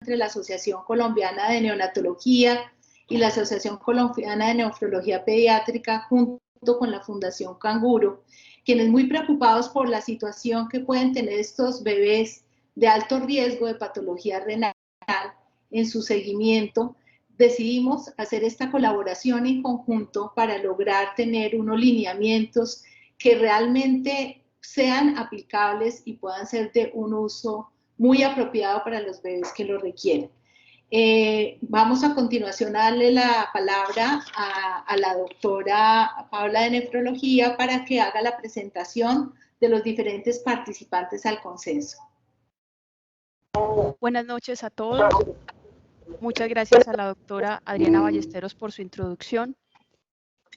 entre la Asociación Colombiana de Neonatología y la Asociación Colombiana de Nefrología Pediátrica, junto con la Fundación Canguro, quienes muy preocupados por la situación que pueden tener estos bebés de alto riesgo de patología renal en su seguimiento, decidimos hacer esta colaboración en conjunto para lograr tener unos lineamientos que realmente sean aplicables y puedan ser de un uso muy apropiado para los bebés que lo requieren. Vamos a continuación a darle la palabra a la doctora Paula de Nefrología para que haga la presentación de los diferentes participantes al consenso. Buenas noches a todos. Muchas gracias a la doctora Adriana Ballesteros por su introducción.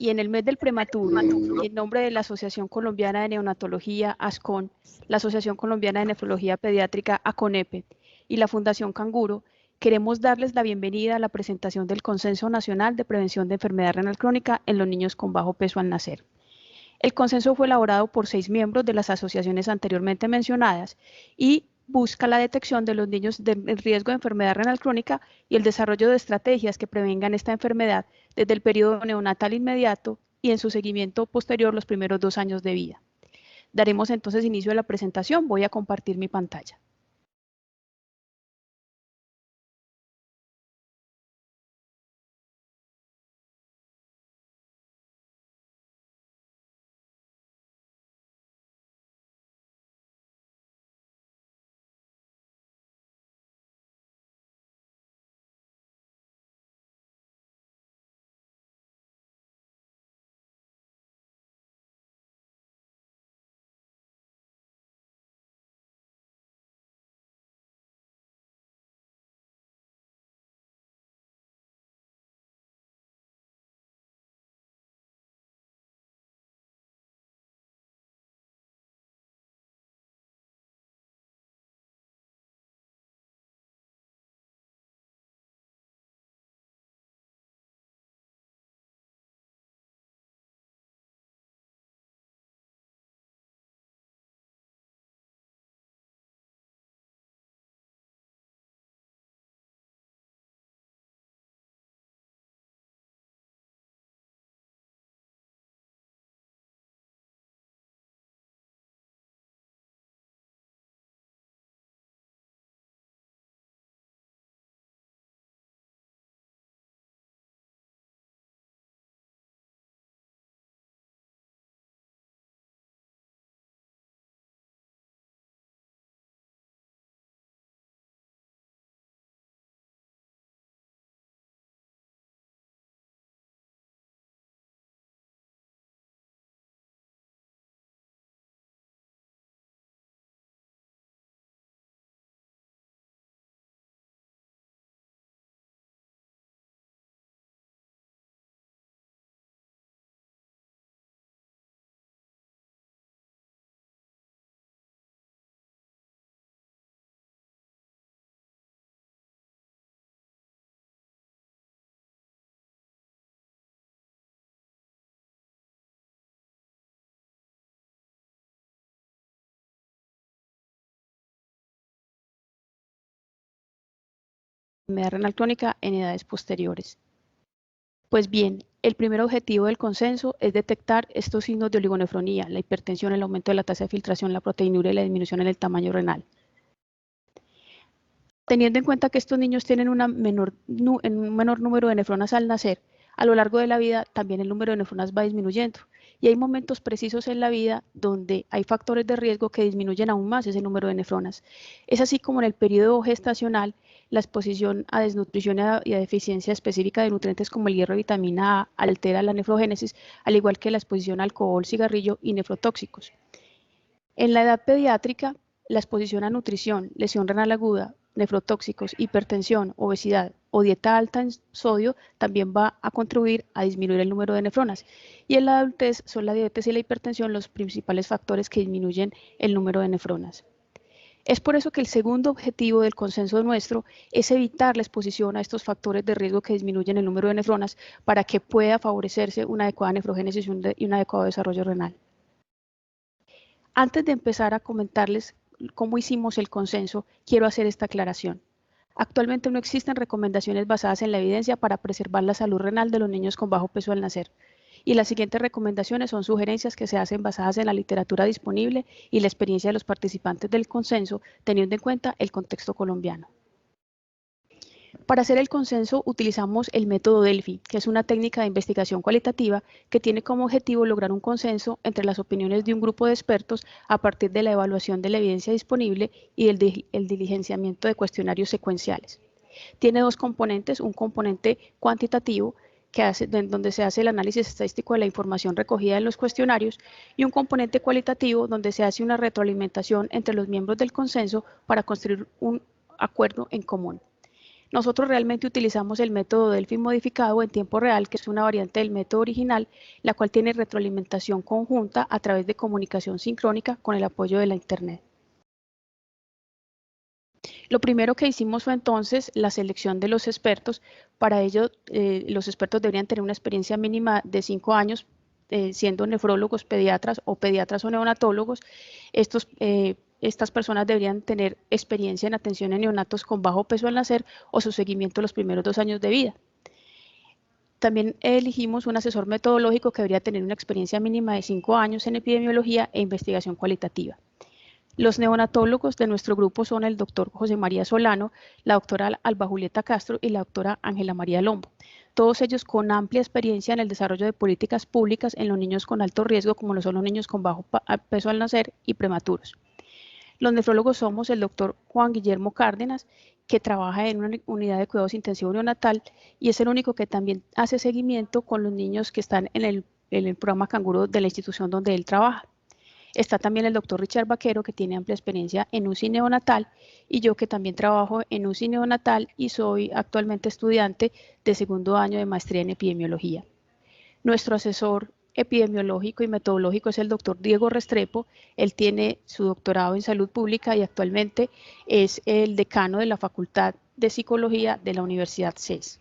Y en el mes del prematuro, y en nombre de la Asociación Colombiana de Neonatología, ASCON, la Asociación Colombiana de Nefrología Pediátrica, ACONEPE, y la Fundación Canguro, queremos darles la bienvenida a la presentación del Consenso Nacional de Prevención de Enfermedad Renal Crónica en los niños con bajo peso al nacer. El consenso fue elaborado por 6 miembros de las asociaciones anteriormente mencionadas y busca la detección de los niños en riesgo de enfermedad renal crónica y el desarrollo de estrategias que prevengan esta enfermedad desde el periodo neonatal inmediato y en su seguimiento posterior los primeros 2 años de vida. Daremos entonces inicio a la presentación. Voy a compartir mi pantalla. Enfermedad renal crónica en edades posteriores. Pues bien, el primer objetivo del consenso es detectar estos signos de oligonefronía, la hipertensión, el aumento de la tasa de filtración, la proteinúria y la disminución en el tamaño renal. Teniendo en cuenta que estos niños tienen un menor número de nefronas al nacer, a lo largo de la vida también el número de nefronas va disminuyendo. Y hay momentos precisos en la vida donde hay factores de riesgo que disminuyen aún más ese número de nefronas. Es así como en el periodo gestacional, la exposición a desnutrición y a deficiencia específica de nutrientes como el hierro y vitamina A altera la nefrogénesis, al igual que la exposición a alcohol, cigarrillo y nefrotóxicos. En la edad pediátrica, la exposición a nutrición, lesión renal aguda, nefrotóxicos, hipertensión, obesidad o dieta alta en sodio también va a contribuir a disminuir el número de nefronas. Y en la adultez son la diabetes y la hipertensión los principales factores que disminuyen el número de nefronas. Es por eso que el segundo objetivo del consenso nuestro es evitar la exposición a estos factores de riesgo que disminuyen el número de nefronas para que pueda favorecerse una adecuada nefrogénesis y un adecuado desarrollo renal. Antes de empezar a comentarles cómo hicimos el consenso, quiero hacer esta aclaración. Actualmente no existen recomendaciones basadas en la evidencia para preservar la salud renal de los niños con bajo peso al nacer. Y las siguientes recomendaciones son sugerencias que se hacen basadas en la literatura disponible y la experiencia de los participantes del consenso, teniendo en cuenta el contexto colombiano. Para hacer el consenso utilizamos el método Delphi, que es una técnica de investigación cualitativa que tiene como objetivo lograr un consenso entre las opiniones de un grupo de expertos a partir de la evaluación de la evidencia disponible y el diligenciamiento de cuestionarios secuenciales. Tiene dos componentes, un componente cuantitativo, donde se hace el análisis estadístico de la información recogida en los cuestionarios, y un componente cualitativo donde se hace una retroalimentación entre los miembros del consenso para construir un acuerdo en común. Nosotros realmente utilizamos el método Delphi modificado en tiempo real, que es una variante del método original, la cual tiene retroalimentación conjunta a través de comunicación sincrónica con el apoyo de la Internet. Lo primero que hicimos fue entonces la selección de los expertos. Para ello, los expertos deberían tener una experiencia mínima de 5 años, siendo nefrólogos, pediatras o neonatólogos. Estas personas deberían tener experiencia en atención a neonatos con bajo peso al nacer o su seguimiento los primeros 2 años de vida. También elegimos un asesor metodológico que debería tener una experiencia mínima de 5 años en epidemiología e investigación cualitativa. Los neonatólogos de nuestro grupo son el doctor José María Solano, la doctora Alba Julieta Castro y la doctora Ángela María Lombo. Todos ellos con amplia experiencia en el desarrollo de políticas públicas en los niños con alto riesgo, como lo son los niños con bajo peso al nacer y prematuros. Los nefrólogos somos el doctor Juan Guillermo Cárdenas, que trabaja en una unidad de cuidados intensivos neonatal y es el único que también hace seguimiento con los niños que están en el programa Canguro de la institución donde él trabaja. Está también el doctor Richard Vaquero, que tiene amplia experiencia en UCI neonatal, y yo que también trabajo en UCI neonatal y soy actualmente estudiante de segundo año de maestría en epidemiología. Nuestro asesor epidemiológico y metodológico es el doctor Diego Restrepo. Él tiene su doctorado en salud pública y actualmente es el decano de la Facultad de Psicología de la Universidad CES.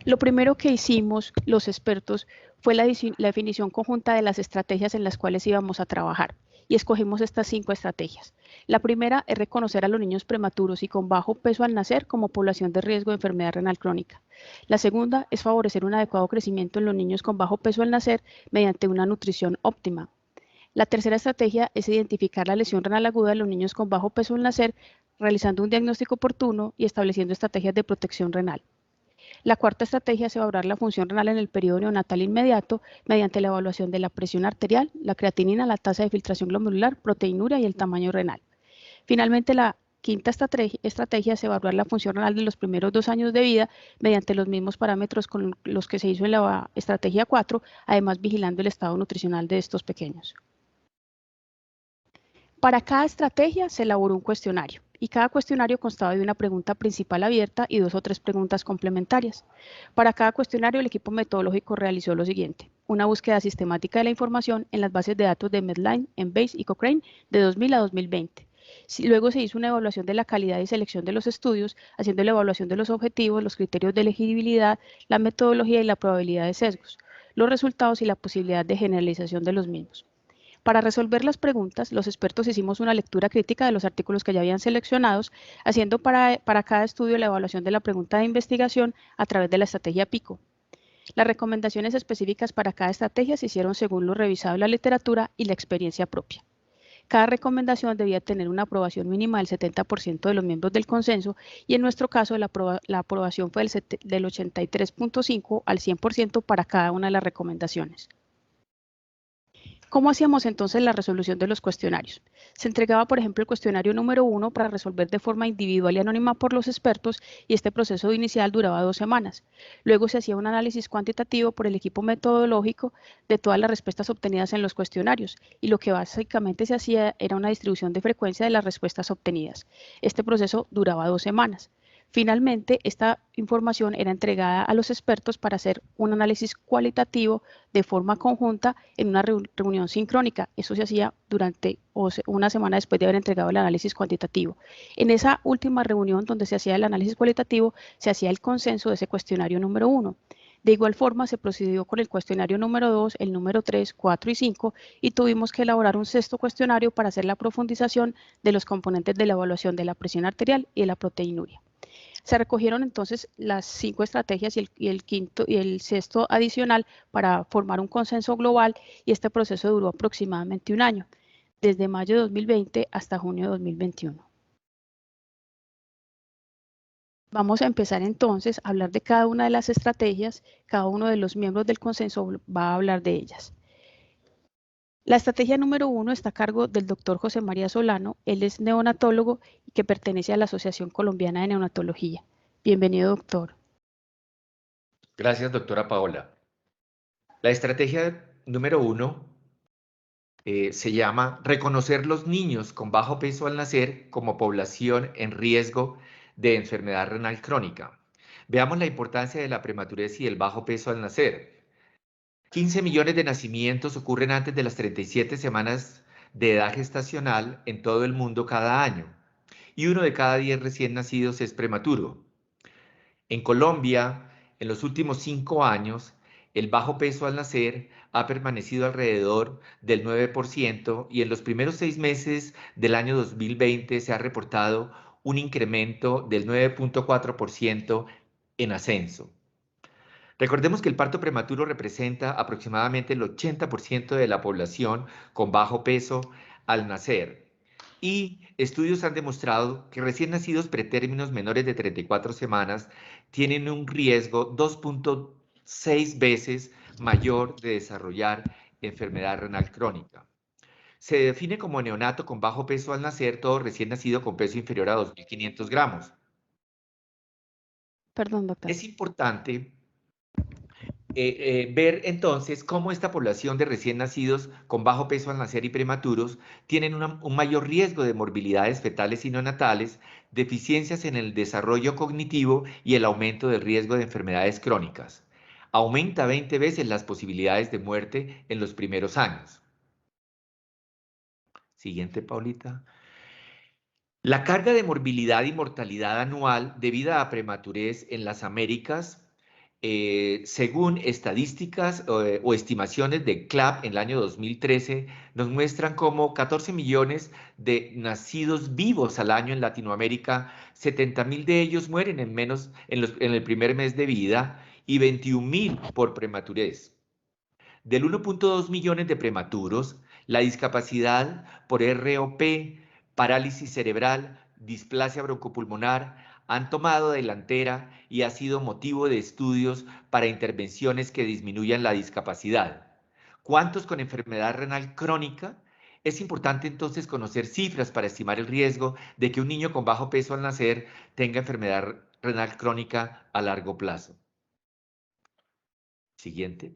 Lo primero que hicimos los expertos fue la definición conjunta de las estrategias en las cuales íbamos a trabajar y escogimos estas 5 estrategias. La primera es reconocer a los niños prematuros y con bajo peso al nacer como población de riesgo de enfermedad renal crónica. La segunda es favorecer un adecuado crecimiento en los niños con bajo peso al nacer mediante una nutrición óptima. La tercera estrategia es identificar la lesión renal aguda de los niños con bajo peso al nacer, realizando un diagnóstico oportuno y estableciendo estrategias de protección renal. La cuarta estrategia es evaluar la función renal en el periodo neonatal inmediato mediante la evaluación de la presión arterial, la creatinina, la tasa de filtración glomerular, proteinuria y el tamaño renal. Finalmente, la quinta estrategia es evaluar la función renal de los primeros 2 años de vida mediante los mismos parámetros con los que se hizo en la estrategia 4, además vigilando el estado nutricional de estos pequeños. Para cada estrategia se elaboró un cuestionario y cada cuestionario constaba de una pregunta principal abierta y 2 o 3 preguntas complementarias. Para cada cuestionario el equipo metodológico realizó lo siguiente: una búsqueda sistemática de la información en las bases de datos de Medline, Embase y Cochrane de 2000 a 2020. Luego se hizo una evaluación de la calidad y selección de los estudios, haciendo la evaluación de los objetivos, los criterios de elegibilidad, la metodología y la probabilidad de sesgos, los resultados y la posibilidad de generalización de los mismos. Para resolver las preguntas, los expertos hicimos una lectura crítica de los artículos que ya habían seleccionados, haciendo para cada estudio la evaluación de la pregunta de investigación a través de la estrategia PICO. Las recomendaciones específicas para cada estrategia se hicieron según lo revisado en la literatura y la experiencia propia. Cada recomendación debía tener una aprobación mínima del 70% de los miembros del consenso y en nuestro caso la aprobación fue del 83.5 al 100% para cada una de las recomendaciones. ¿Cómo hacíamos entonces la resolución de los cuestionarios? Se entregaba, por ejemplo, el cuestionario número 1 para resolver de forma individual y anónima por los expertos y este proceso inicial duraba 2 semanas. Luego se hacía un análisis cuantitativo por el equipo metodológico de todas las respuestas obtenidas en los cuestionarios y lo que básicamente se hacía era una distribución de frecuencia de las respuestas obtenidas. Este proceso duraba 2 semanas. Finalmente, esta información era entregada a los expertos para hacer un análisis cualitativo de forma conjunta en una reunión sincrónica. Eso se hacía durante una semana después de haber entregado el análisis cuantitativo. En esa última reunión donde se hacía el análisis cualitativo, se hacía el consenso de ese cuestionario número 1. De igual forma, se procedió con el cuestionario número 2, el número 3, 4 y 5, y tuvimos que elaborar un sexto cuestionario para hacer la profundización de los componentes de la evaluación de la presión arterial y de la proteinuria. Se recogieron entonces las 5 estrategias y el sexto adicional para formar un consenso global, y este proceso duró aproximadamente un año, desde mayo de 2020 hasta junio de 2021. Vamos a empezar entonces a hablar de cada una de las estrategias. Cada uno de los miembros del consenso va a hablar de ellas. La estrategia número 1 está a cargo del doctor José María Solano. Él es neonatólogo y que pertenece a la Asociación Colombiana de Neonatología. Bienvenido, doctor. Gracias, doctora Paola. La estrategia número 1 se llama reconocer los niños con bajo peso al nacer como población en riesgo de enfermedad renal crónica. Veamos la importancia de la prematurez y el bajo peso al nacer. 15 millones de nacimientos ocurren antes de las 37 semanas de edad gestacional en todo el mundo cada año, y 1 de cada 10 recién nacidos es prematuro. En Colombia, en los últimos 5 años, el bajo peso al nacer ha permanecido alrededor del 9%, y en los primeros 6 meses del año 2020 se ha reportado un incremento del 9.4% en ascenso. Recordemos que el parto prematuro representa aproximadamente el 80% de la población con bajo peso al nacer. Y estudios han demostrado que recién nacidos pretérminos menores de 34 semanas tienen un riesgo 2.6 veces mayor de desarrollar enfermedad renal crónica. Se define como neonato con bajo peso al nacer todo recién nacido con peso inferior a 2.500 gramos. Perdón, doctor. Es importante ver entonces cómo esta población de recién nacidos con bajo peso al nacer y prematuros tienen un mayor riesgo de morbilidades fetales y neonatales, deficiencias en el desarrollo cognitivo y el aumento del riesgo de enfermedades crónicas. Aumenta 20 veces las posibilidades de muerte en los primeros años. Siguiente, Paulita. La carga de morbilidad y mortalidad anual debido a prematurez en las Américas, según estadísticas o estimaciones de CLAP en el año 2013, nos muestran como 14 millones de nacidos vivos al año en Latinoamérica, 70.000 de ellos mueren en el primer mes de vida y 21.000 por prematurez. Del 1.2 millones de prematuros, la discapacidad por ROP, parálisis cerebral, displasia broncopulmonar, han tomado delantera y ha sido motivo de estudios para intervenciones que disminuyan la discapacidad. ¿Cuántos con enfermedad renal crónica? Es importante entonces conocer cifras para estimar el riesgo de que un niño con bajo peso al nacer tenga enfermedad renal crónica a largo plazo. Siguiente.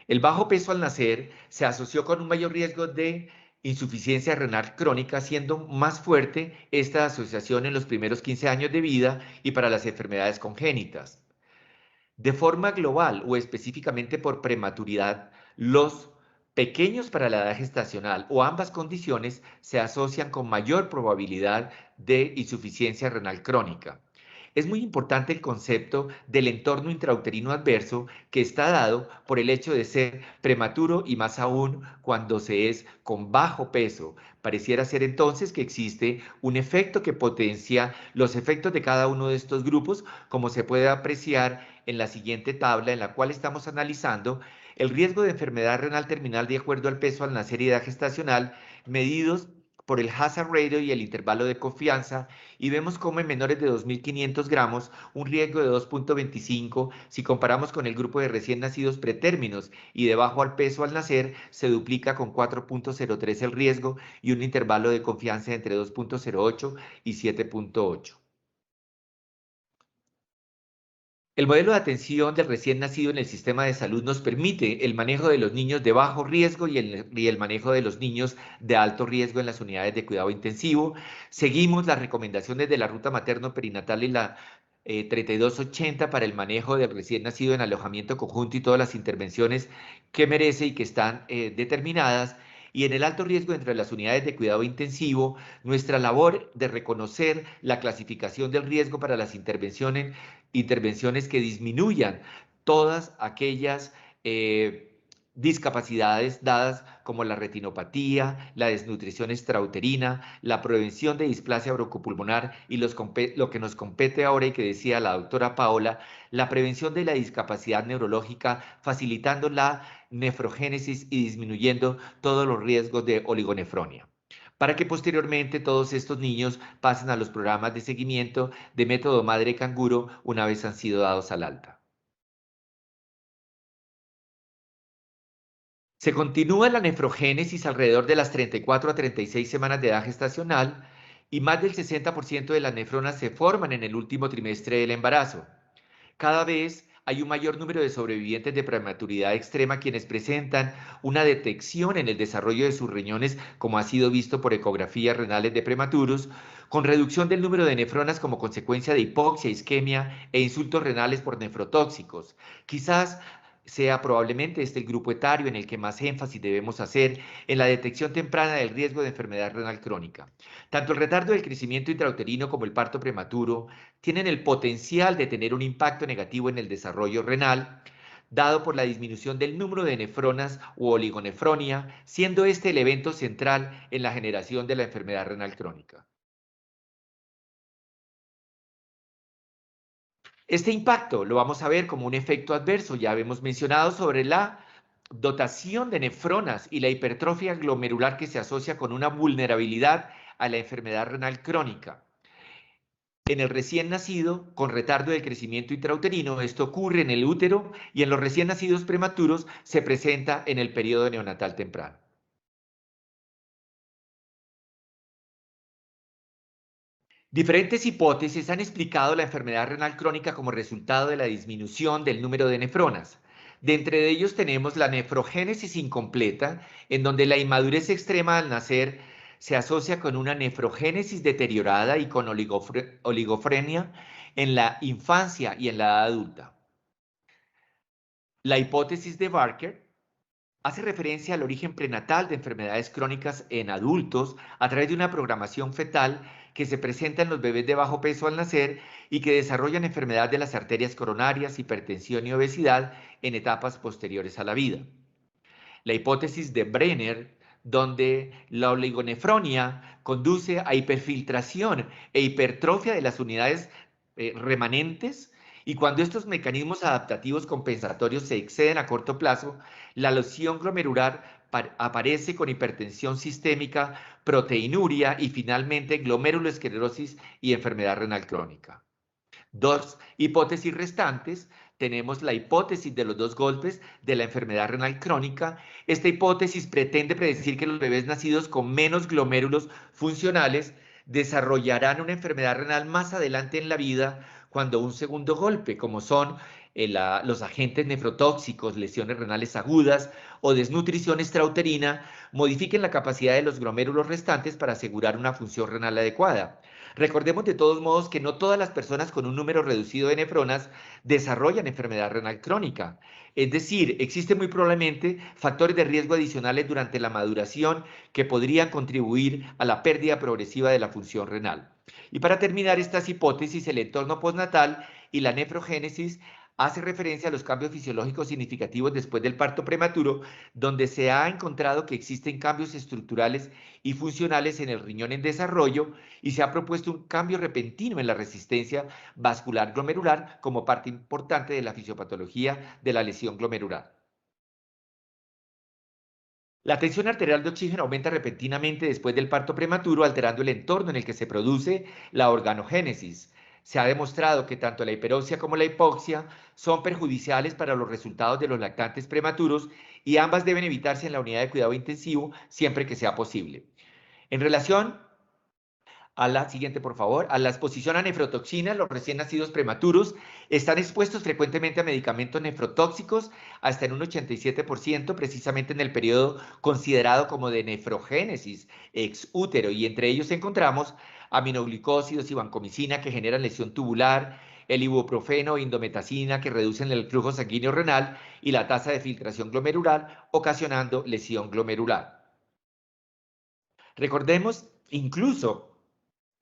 El bajo peso al nacer se asoció con un mayor riesgo de insuficiencia renal crónica, siendo más fuerte esta asociación en los primeros 15 años de vida y para las enfermedades congénitas. De forma global o específicamente por prematuridad, los pequeños para la edad gestacional o ambas condiciones se asocian con mayor probabilidad de insuficiencia renal crónica. Es muy importante el concepto del entorno intrauterino adverso, que está dado por el hecho de ser prematuro y más aún cuando se es con bajo peso. Pareciera ser entonces que existe un efecto que potencia los efectos de cada uno de estos grupos, como se puede apreciar en la siguiente tabla, en la cual estamos analizando el riesgo de enfermedad renal terminal de acuerdo al peso al nacer y edad gestacional, medidos por el hazard ratio y el intervalo de confianza, y vemos cómo en menores de 2.500 gramos un riesgo de 2.25, si comparamos con el grupo de recién nacidos pretérminos y de bajo al peso al nacer, se duplica con 4.03 el riesgo y un intervalo de confianza entre 2.08 y 7.8. El modelo de atención del recién nacido en el sistema de salud nos permite el manejo de los niños de bajo riesgo y el manejo de los niños de alto riesgo en las unidades de cuidado intensivo. Seguimos las recomendaciones de la ruta materno-perinatal y la 3280 para el manejo del recién nacido en alojamiento conjunto y todas las intervenciones que merece y que están determinadas. Y en el alto riesgo entre las unidades de cuidado intensivo, nuestra labor de reconocer la clasificación del riesgo para las intervenciones que disminuyan todas aquellas discapacidades dadas como la retinopatía, la desnutrición extrauterina, la prevención de displasia broncopulmonar y lo que nos compete ahora y que decía la doctora Paola, la prevención de la discapacidad neurológica, facilitando la nefrogénesis y disminuyendo todos los riesgos de oligonefronia, para que posteriormente todos estos niños pasen a los programas de seguimiento de método madre canguro una vez han sido dados al alta. Se continúa la nefrogénesis alrededor de las 34 a 36 semanas de edad gestacional y más del 60% de las nefronas se forman en el último trimestre del embarazo. Cada vez hay un mayor número de sobrevivientes de prematuridad extrema quienes presentan una detección en el desarrollo de sus riñones, como ha sido visto por ecografías renales de prematuros, con reducción del número de nefronas como consecuencia de hipoxia, isquemia e insultos renales por nefrotóxicos. Quizás sea probablemente este el grupo etario en el que más énfasis debemos hacer en la detección temprana del riesgo de enfermedad renal crónica. Tanto el retardo del crecimiento intrauterino como el parto prematuro tienen el potencial de tener un impacto negativo en el desarrollo renal, dado por la disminución del número de nefronas u oligonefronia, siendo este el evento central en la generación de la enfermedad renal crónica. Este impacto lo vamos a ver como un efecto adverso, ya habíamos mencionado, sobre la dotación de nefronas y la hipertrofia glomerular que se asocia con una vulnerabilidad a la enfermedad renal crónica. En el recién nacido, con retardo del crecimiento intrauterino, esto ocurre en el útero, y en los recién nacidos prematuros se presenta en el periodo neonatal temprano. Diferentes hipótesis han explicado la enfermedad renal crónica como resultado de la disminución del número de nefronas. De entre ellos tenemos la nefrogénesis incompleta, en donde la inmadurez extrema al nacer se asocia con una nefrogénesis deteriorada y con oligofrenia en la infancia y en la edad adulta. La hipótesis de Barker hace referencia al origen prenatal de enfermedades crónicas en adultos a través de una programación fetal que se presenta en los bebés de bajo peso al nacer y que desarrollan enfermedad de las arterias coronarias, hipertensión y obesidad en etapas posteriores a la vida. La hipótesis de Brenner, donde la oligonefronia conduce a hiperfiltración e hipertrofia de las unidades remanentes, y cuando estos mecanismos adaptativos compensatorios se exceden a corto plazo, la lesión glomerular aparece con hipertensión sistémica, proteinuria y finalmente glomerulosclerosis y enfermedad renal crónica. Dos hipótesis restantes. Tenemos la hipótesis de los dos golpes de la enfermedad renal crónica. Esta hipótesis pretende predecir que los bebés nacidos con menos glomérulos funcionales desarrollarán una enfermedad renal más adelante en la vida cuando un segundo golpe, como son los agentes nefrotóxicos, lesiones renales agudas o desnutrición extrauterina, modifiquen la capacidad de los glomérulos restantes para asegurar una función renal adecuada. Recordemos de todos modos que no todas las personas con un número reducido de nefronas desarrollan enfermedad renal crónica. Es decir, existen muy probablemente factores de riesgo adicionales durante la maduración que podrían contribuir a la pérdida progresiva de la función renal. Y para terminar estas hipótesis, el entorno postnatal y la nefrogénesis hace referencia a los cambios fisiológicos significativos después del parto prematuro, donde se ha encontrado que existen cambios estructurales y funcionales en el riñón en desarrollo y se ha propuesto un cambio repentino en la resistencia vascular glomerular como parte importante de la fisiopatología de la lesión glomerular. La tensión arterial de oxígeno aumenta repentinamente después del parto prematuro, alterando el entorno en el que se produce la organogénesis. Se ha demostrado que tanto la hiperoxia como la hipoxia son perjudiciales para los resultados de los lactantes prematuros y ambas deben evitarse en la unidad de cuidado intensivo siempre que sea posible. En relación a la siguiente, por favor, a la exposición a nefrotoxinas, los recién nacidos prematuros están expuestos frecuentemente a medicamentos nefrotóxicos hasta en un 87%, precisamente en el periodo considerado como de nefrogénesis ex útero, y entre ellos encontramos aminoglicósidos y vancomicina que generan lesión tubular, el ibuprofeno o indometacina que reducen el flujo sanguíneo renal y la tasa de filtración glomerular, ocasionando lesión glomerular. Recordemos incluso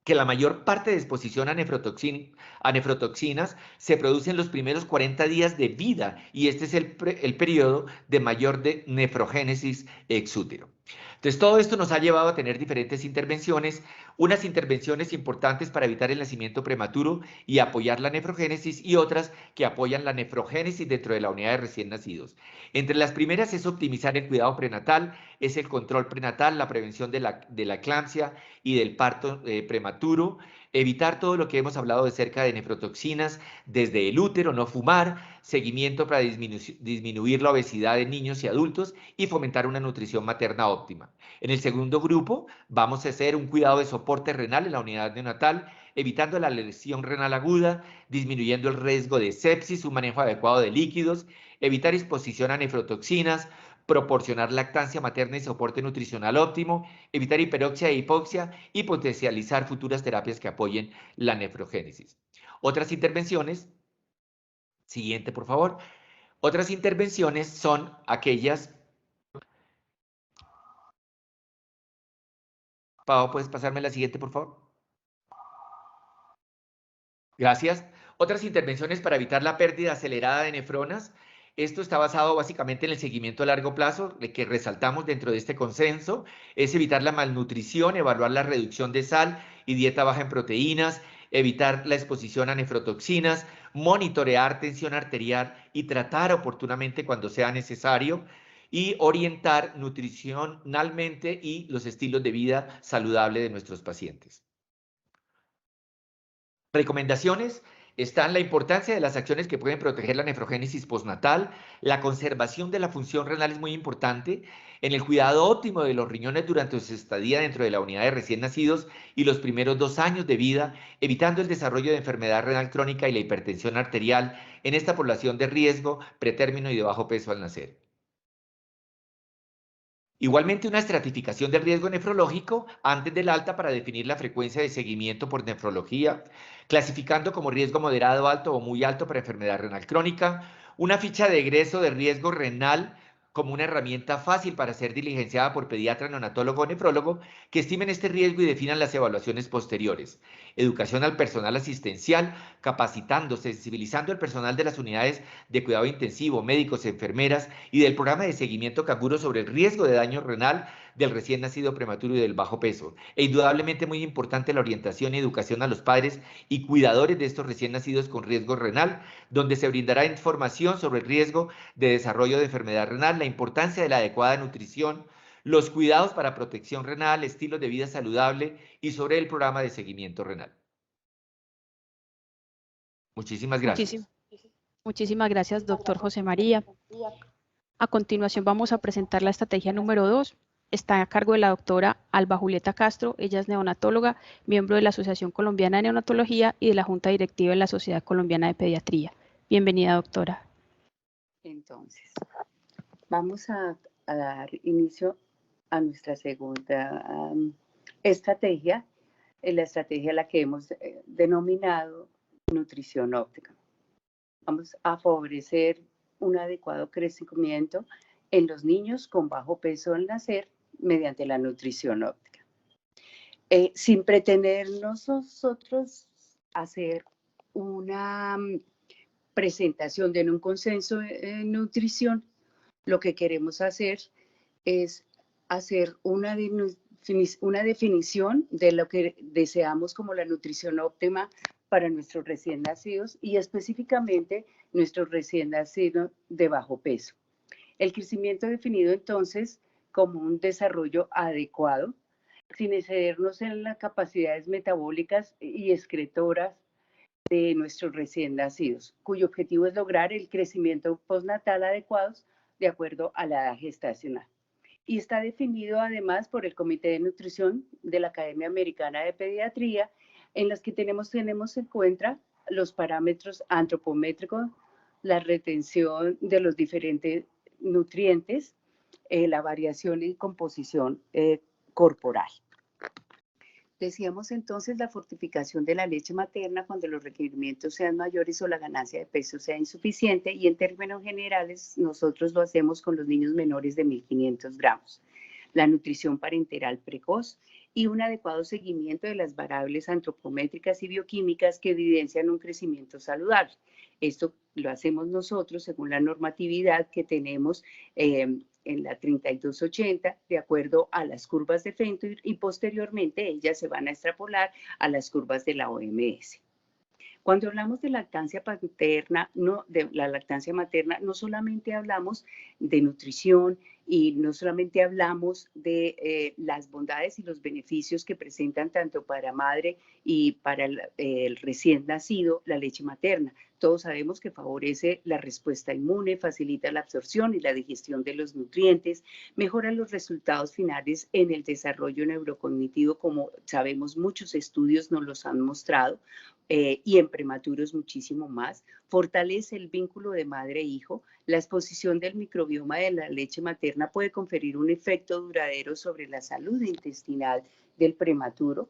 que la mayor parte de exposición a nefrotoxinas se produce en los primeros 40 días de vida y este es el periodo de mayor nefrogénesis ex útero. Entonces, todo esto nos ha llevado a tener diferentes intervenciones, unas intervenciones importantes para evitar el nacimiento prematuro y apoyar la nefrogénesis y otras que apoyan la nefrogénesis dentro de la unidad de recién nacidos. Entre las primeras es optimizar el cuidado prenatal, es el control prenatal, la prevención de la eclampsia y del parto prematuro, evitar todo lo que hemos hablado de cerca de nefrotoxinas desde el útero, no fumar, seguimiento para disminuir la obesidad de niños y adultos y fomentar una nutrición materna óptima. En el segundo grupo vamos a hacer un cuidado de soporte renal en la unidad neonatal, evitando la lesión renal aguda, disminuyendo el riesgo de sepsis, un manejo adecuado de líquidos, evitar exposición a nefrotoxinas, proporcionar lactancia materna y soporte nutricional óptimo, evitar hiperoxia e hipoxia y potencializar futuras terapias que apoyen la nefrogénesis. Otras intervenciones, siguiente por favor, otras intervenciones son aquellas... Pau, ¿puedes pasarme la siguiente por favor? Gracias. Otras intervenciones para evitar la pérdida acelerada de nefronas. Esto está basado básicamente en el seguimiento a largo plazo, que resaltamos dentro de este consenso, es evitar la malnutrición, evaluar la reducción de sal y dieta baja en proteínas, evitar la exposición a nefrotoxinas, monitorear tensión arterial y tratar oportunamente cuando sea necesario, y orientar nutricionalmente y los estilos de vida saludable de nuestros pacientes. Recomendaciones están la importancia de las acciones que pueden proteger la nefrogénesis postnatal, la conservación de la función renal es muy importante, en el cuidado óptimo de los riñones durante su estadía dentro de la unidad de recién nacidos y los primeros 2 años de vida, evitando el desarrollo de enfermedad renal crónica y la hipertensión arterial en esta población de riesgo, pretérmino y de bajo peso al nacer. Igualmente, una estratificación del riesgo nefrológico antes del alta para definir la frecuencia de seguimiento por nefrología, clasificando como riesgo moderado, alto o muy alto para enfermedad renal crónica, una ficha de egreso de riesgo renal como una herramienta fácil para ser diligenciada por pediatra, neonatólogo o nefrólogo que estimen este riesgo y definan las evaluaciones posteriores. Educación al personal asistencial, capacitando, sensibilizando al personal de las unidades de cuidado intensivo, médicos, enfermeras y del programa de seguimiento canguro sobre el riesgo de daño renal del recién nacido prematuro y del bajo peso. E indudablemente muy importante la orientación y educación a los padres y cuidadores de estos recién nacidos con riesgo renal, donde se brindará información sobre el riesgo de desarrollo de enfermedad renal, la importancia de la adecuada nutrición, los cuidados para protección renal, estilos de vida saludable y sobre el programa de seguimiento renal. Muchísimas gracias. Muchísimas gracias, doctor José María. A continuación vamos a presentar la estrategia número 2. Está a cargo de la doctora Alba Julieta Castro. Ella es neonatóloga, miembro de la Asociación Colombiana de Neonatología y de la Junta Directiva de la Sociedad Colombiana de Pediatría. Bienvenida, doctora. Entonces, vamos a dar inicio a nuestra segunda estrategia, la estrategia a la que hemos denominado nutrición óptima. Vamos a favorecer un adecuado crecimiento en los niños con bajo peso al nacer mediante la nutrición óptima. Sin pretender nosotros hacer una presentación de un consenso en nutrición, lo que queremos hacer es hacer una definición de lo que deseamos como la nutrición óptima para nuestros recién nacidos y específicamente nuestros recién nacidos de bajo peso. El crecimiento definido entonces como un desarrollo adecuado, sin excedernos en las capacidades metabólicas y excretoras de nuestros recién nacidos, cuyo objetivo es lograr el crecimiento postnatal adecuado de acuerdo a la edad gestacional. Y está definido además por el Comité de Nutrición de la Academia Americana de Pediatría, en las que tenemos en cuenta los parámetros antropométricos, la retención de los diferentes nutrientes, la variación y composición corporal. Decíamos entonces la fortificación de la leche materna cuando los requerimientos sean mayores o la ganancia de peso sea insuficiente, y en términos generales nosotros lo hacemos con los niños menores de 1.500 gramos. La nutrición parenteral precoz y un adecuado seguimiento de las variables antropométricas y bioquímicas que evidencian un crecimiento saludable. Esto lo hacemos nosotros según la normatividad que tenemos en la 3280, de acuerdo a las curvas de Fenton, y posteriormente ellas se van a extrapolar a las curvas de la OMS. Cuando hablamos de lactancia paterna, de la lactancia materna, no solamente hablamos de nutrición y no solamente hablamos de las bondades y los beneficios que presentan tanto para madre y para el recién nacido la leche materna. Todos sabemos que favorece la respuesta inmune, facilita la absorción y la digestión de los nutrientes, mejora los resultados finales en el desarrollo neurocognitivo, como sabemos muchos estudios nos los han mostrado, y en prematuros muchísimo más, fortalece el vínculo de madre e hijo. La exposición del microbioma de la leche materna puede conferir un efecto duradero sobre la salud intestinal del prematuro,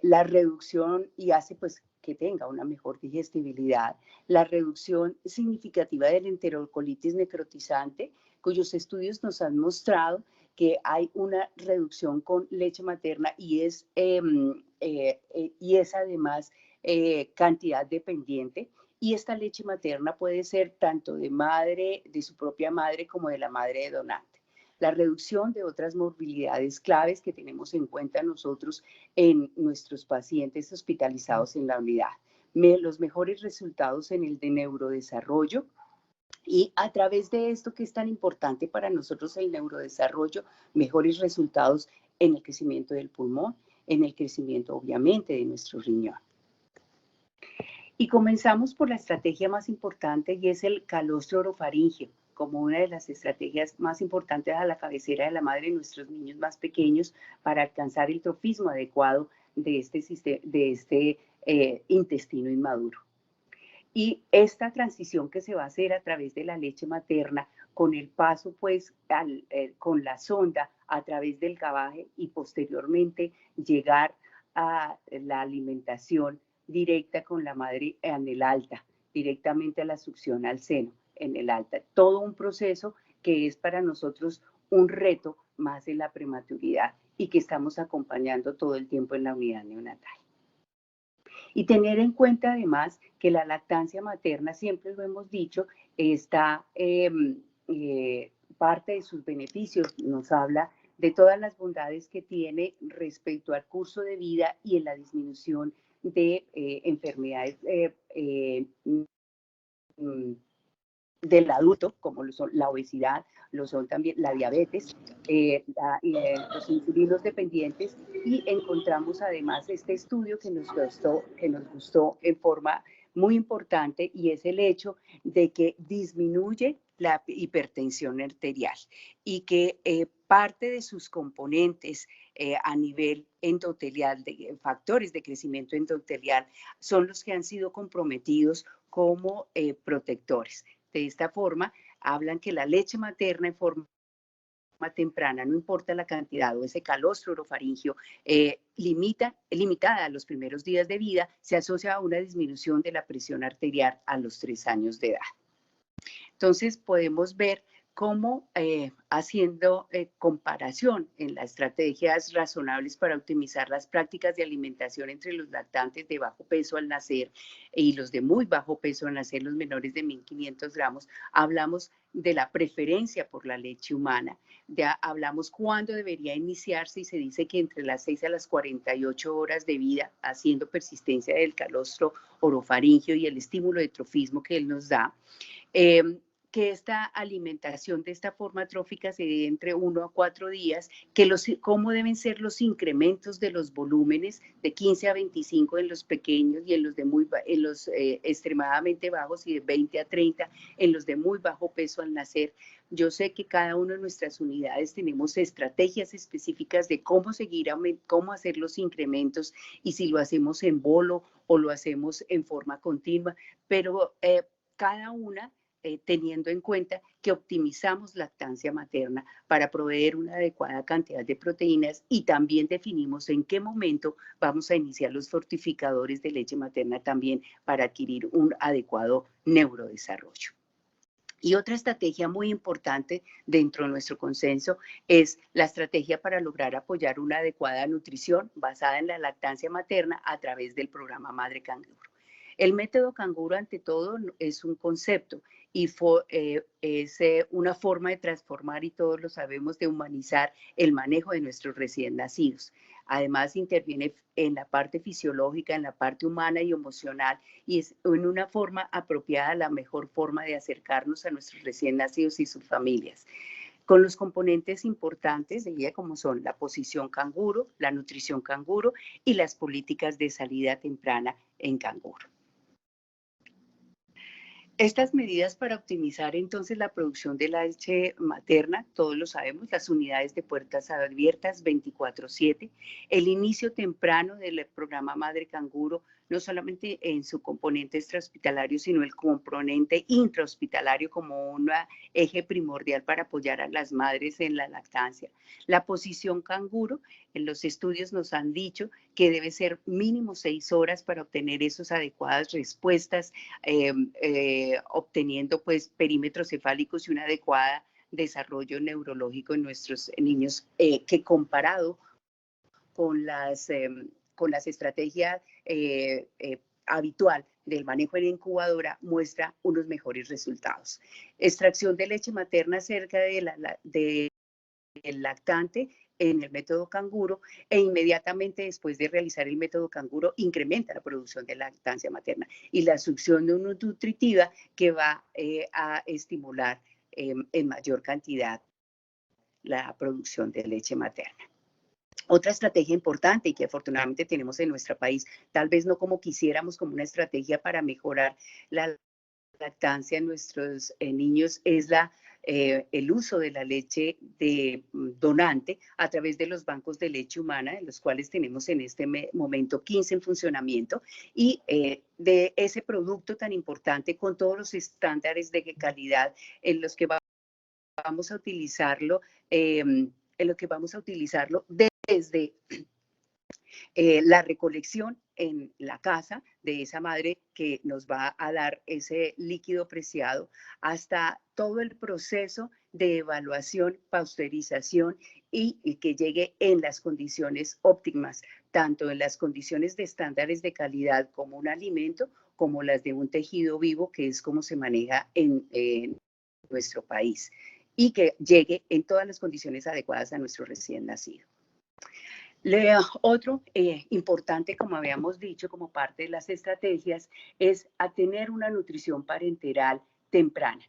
la reducción, y hace pues que tenga una mejor digestibilidad, la reducción significativa de la enterocolitis necrotizante, cuyos estudios nos han mostrado que hay una reducción con leche materna y es además cantidad dependiente, y esta leche materna puede ser tanto de su propia madre, como de la madre de donante. La reducción de otras morbilidades claves que tenemos en cuenta nosotros en nuestros pacientes hospitalizados en la unidad. Los mejores resultados en el de neurodesarrollo, y a través de esto que es tan importante para nosotros el neurodesarrollo, mejores resultados en el crecimiento del pulmón, en el crecimiento obviamente de nuestro riñón. Y comenzamos por la estrategia más importante, y es el calostro orofaríngeo, como una de las estrategias más importantes a la cabecera de la madre de nuestros niños más pequeños para alcanzar el trofismo adecuado de este intestino inmaduro. Y esta transición que se va a hacer a través de la leche materna, con el paso pues con la sonda a través del gabaje y posteriormente llegar a la alimentación directa con la madre en el alta, directamente a la succión al seno en el alta. Todo un proceso que es para nosotros un reto más en la prematuridad y que estamos acompañando todo el tiempo en la unidad neonatal. Y tener en cuenta además que la lactancia materna, siempre lo hemos dicho, está parte de sus beneficios, nos habla de todas las bondades que tiene respecto al curso de vida y en la disminución de enfermedades del adulto, como lo son la obesidad, lo son también la diabetes, los insulinos dependientes, y encontramos además este estudio que nos gustó en forma muy importante, y es el hecho de que disminuye la hipertensión arterial y que parte de sus componentes a nivel endotelial, de factores de crecimiento endotelial, son los que han sido comprometidos como protectores. De esta forma, hablan que la leche materna en forma temprana, no importa la cantidad o ese calostro orofaríngeo, limitada a los primeros días de vida, se asocia a una disminución de la presión arterial a los 3 años de edad. Entonces, podemos ver cómo haciendo comparación en las estrategias razonables para optimizar las prácticas de alimentación entre los lactantes de bajo peso al nacer y los de muy bajo peso al nacer, los menores de 1.500 gramos, hablamos de la preferencia por la leche humana, ya hablamos cuándo debería iniciarse, y se dice que entre las 6 a las 48 horas de vida, haciendo persistencia del calostro orofaríngeo y el estímulo de trofismo que él nos da. Que esta alimentación de esta forma trófica se dé entre 1 a 4 días, cómo deben ser los incrementos de los volúmenes de 15 a 25 en los pequeños y en los extremadamente bajos, y de 20 a 30 en los de muy bajo peso al nacer. Yo sé que cada una de nuestras unidades tenemos estrategias específicas de cómo hacer los incrementos, y si lo hacemos en bolo o lo hacemos en forma continua, pero cada una teniendo en cuenta que optimizamos lactancia materna para proveer una adecuada cantidad de proteínas, y también definimos en qué momento vamos a iniciar los fortificadores de leche materna también para adquirir un adecuado neurodesarrollo. Y otra estrategia muy importante dentro de nuestro consenso es la estrategia para lograr apoyar una adecuada nutrición basada en la lactancia materna a través del programa Madre Canguro. El método canguro, ante todo, es un concepto y es una forma de transformar, y todos lo sabemos, de humanizar el manejo de nuestros recién nacidos. Además, interviene en la parte fisiológica, en la parte humana y emocional, y es en una forma apropiada la mejor forma de acercarnos a nuestros recién nacidos y sus familias, con los componentes importantes de ella como son la posición canguro, la nutrición canguro y las políticas de salida temprana en canguro. Estas medidas para optimizar entonces la producción de la leche materna, todos lo sabemos, las unidades de puertas abiertas 24/7, el inicio temprano del programa Madre Canguro, no solamente en su componente extrahospitalario, sino el componente intrahospitalario como un eje primordial para apoyar a las madres en la lactancia. La posición canguro, en los estudios nos han dicho que debe ser mínimo 6 horas para obtener esas adecuadas respuestas, obteniendo pues perímetros cefálicos y un adecuado desarrollo neurológico en nuestros niños, que comparado con las estrategias habitual del manejo en incubadora muestra unos mejores resultados. Extracción de leche materna cerca del lactante en el método canguro, e inmediatamente después de realizar el método canguro incrementa la producción de lactancia materna y la succión nutritiva que va a estimular en mayor cantidad la producción de leche materna. Otra estrategia importante y que afortunadamente tenemos en nuestro país, tal vez no como quisiéramos, como una estrategia para mejorar la lactancia en nuestros niños, es el uso de la leche de donante a través de los bancos de leche humana, de los cuales tenemos en este momento 15 en funcionamiento, y de ese producto tan importante con todos los estándares de calidad en los que vamos a utilizarlo, desde la recolección en la casa de esa madre que nos va a dar ese líquido preciado, hasta todo el proceso de evaluación, pasteurización y que llegue en las condiciones óptimas, tanto en las condiciones de estándares de calidad como un alimento, como las de un tejido vivo, que es como se maneja en nuestro país, y que llegue en todas las condiciones adecuadas a nuestro recién nacido. Otro importante, como habíamos dicho, como parte de las estrategias, es a tener una nutrición parenteral temprana.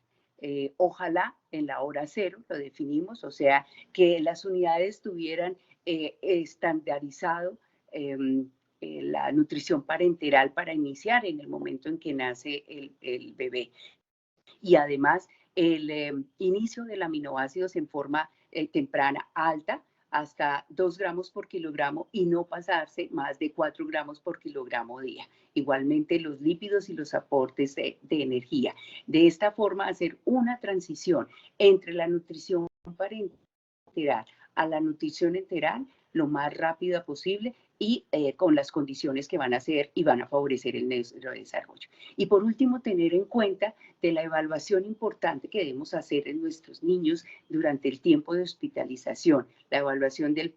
Ojalá en la hora cero, lo definimos, o sea, que las unidades tuvieran estandarizado la nutrición parenteral para iniciar en el momento en que nace el bebé. Y además, el inicio del aminoácidos en forma temprana alta, hasta 2 gramos por kilogramo, y no pasarse más de 4 gramos por kilogramo día. Igualmente los lípidos y los aportes de energía. De esta forma, hacer una transición entre la nutrición parenteral a la nutrición enteral lo más rápida posible y con las condiciones que van a hacer y van a favorecer el neurodesarrollo. Y por último, tener en cuenta de la evaluación importante que debemos hacer en nuestros niños durante el tiempo de hospitalización, la evaluación del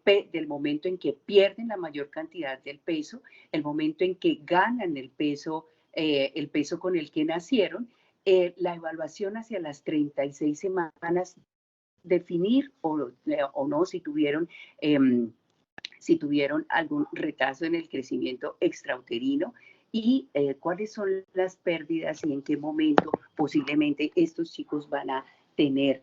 momento en que pierden la mayor cantidad del peso, el momento en que ganan el peso con el que nacieron, la evaluación hacia las 36 semanas, definir o no si tuvieron algún retraso en el crecimiento extrauterino, y cuáles son las pérdidas y en qué momento posiblemente estos chicos van a tener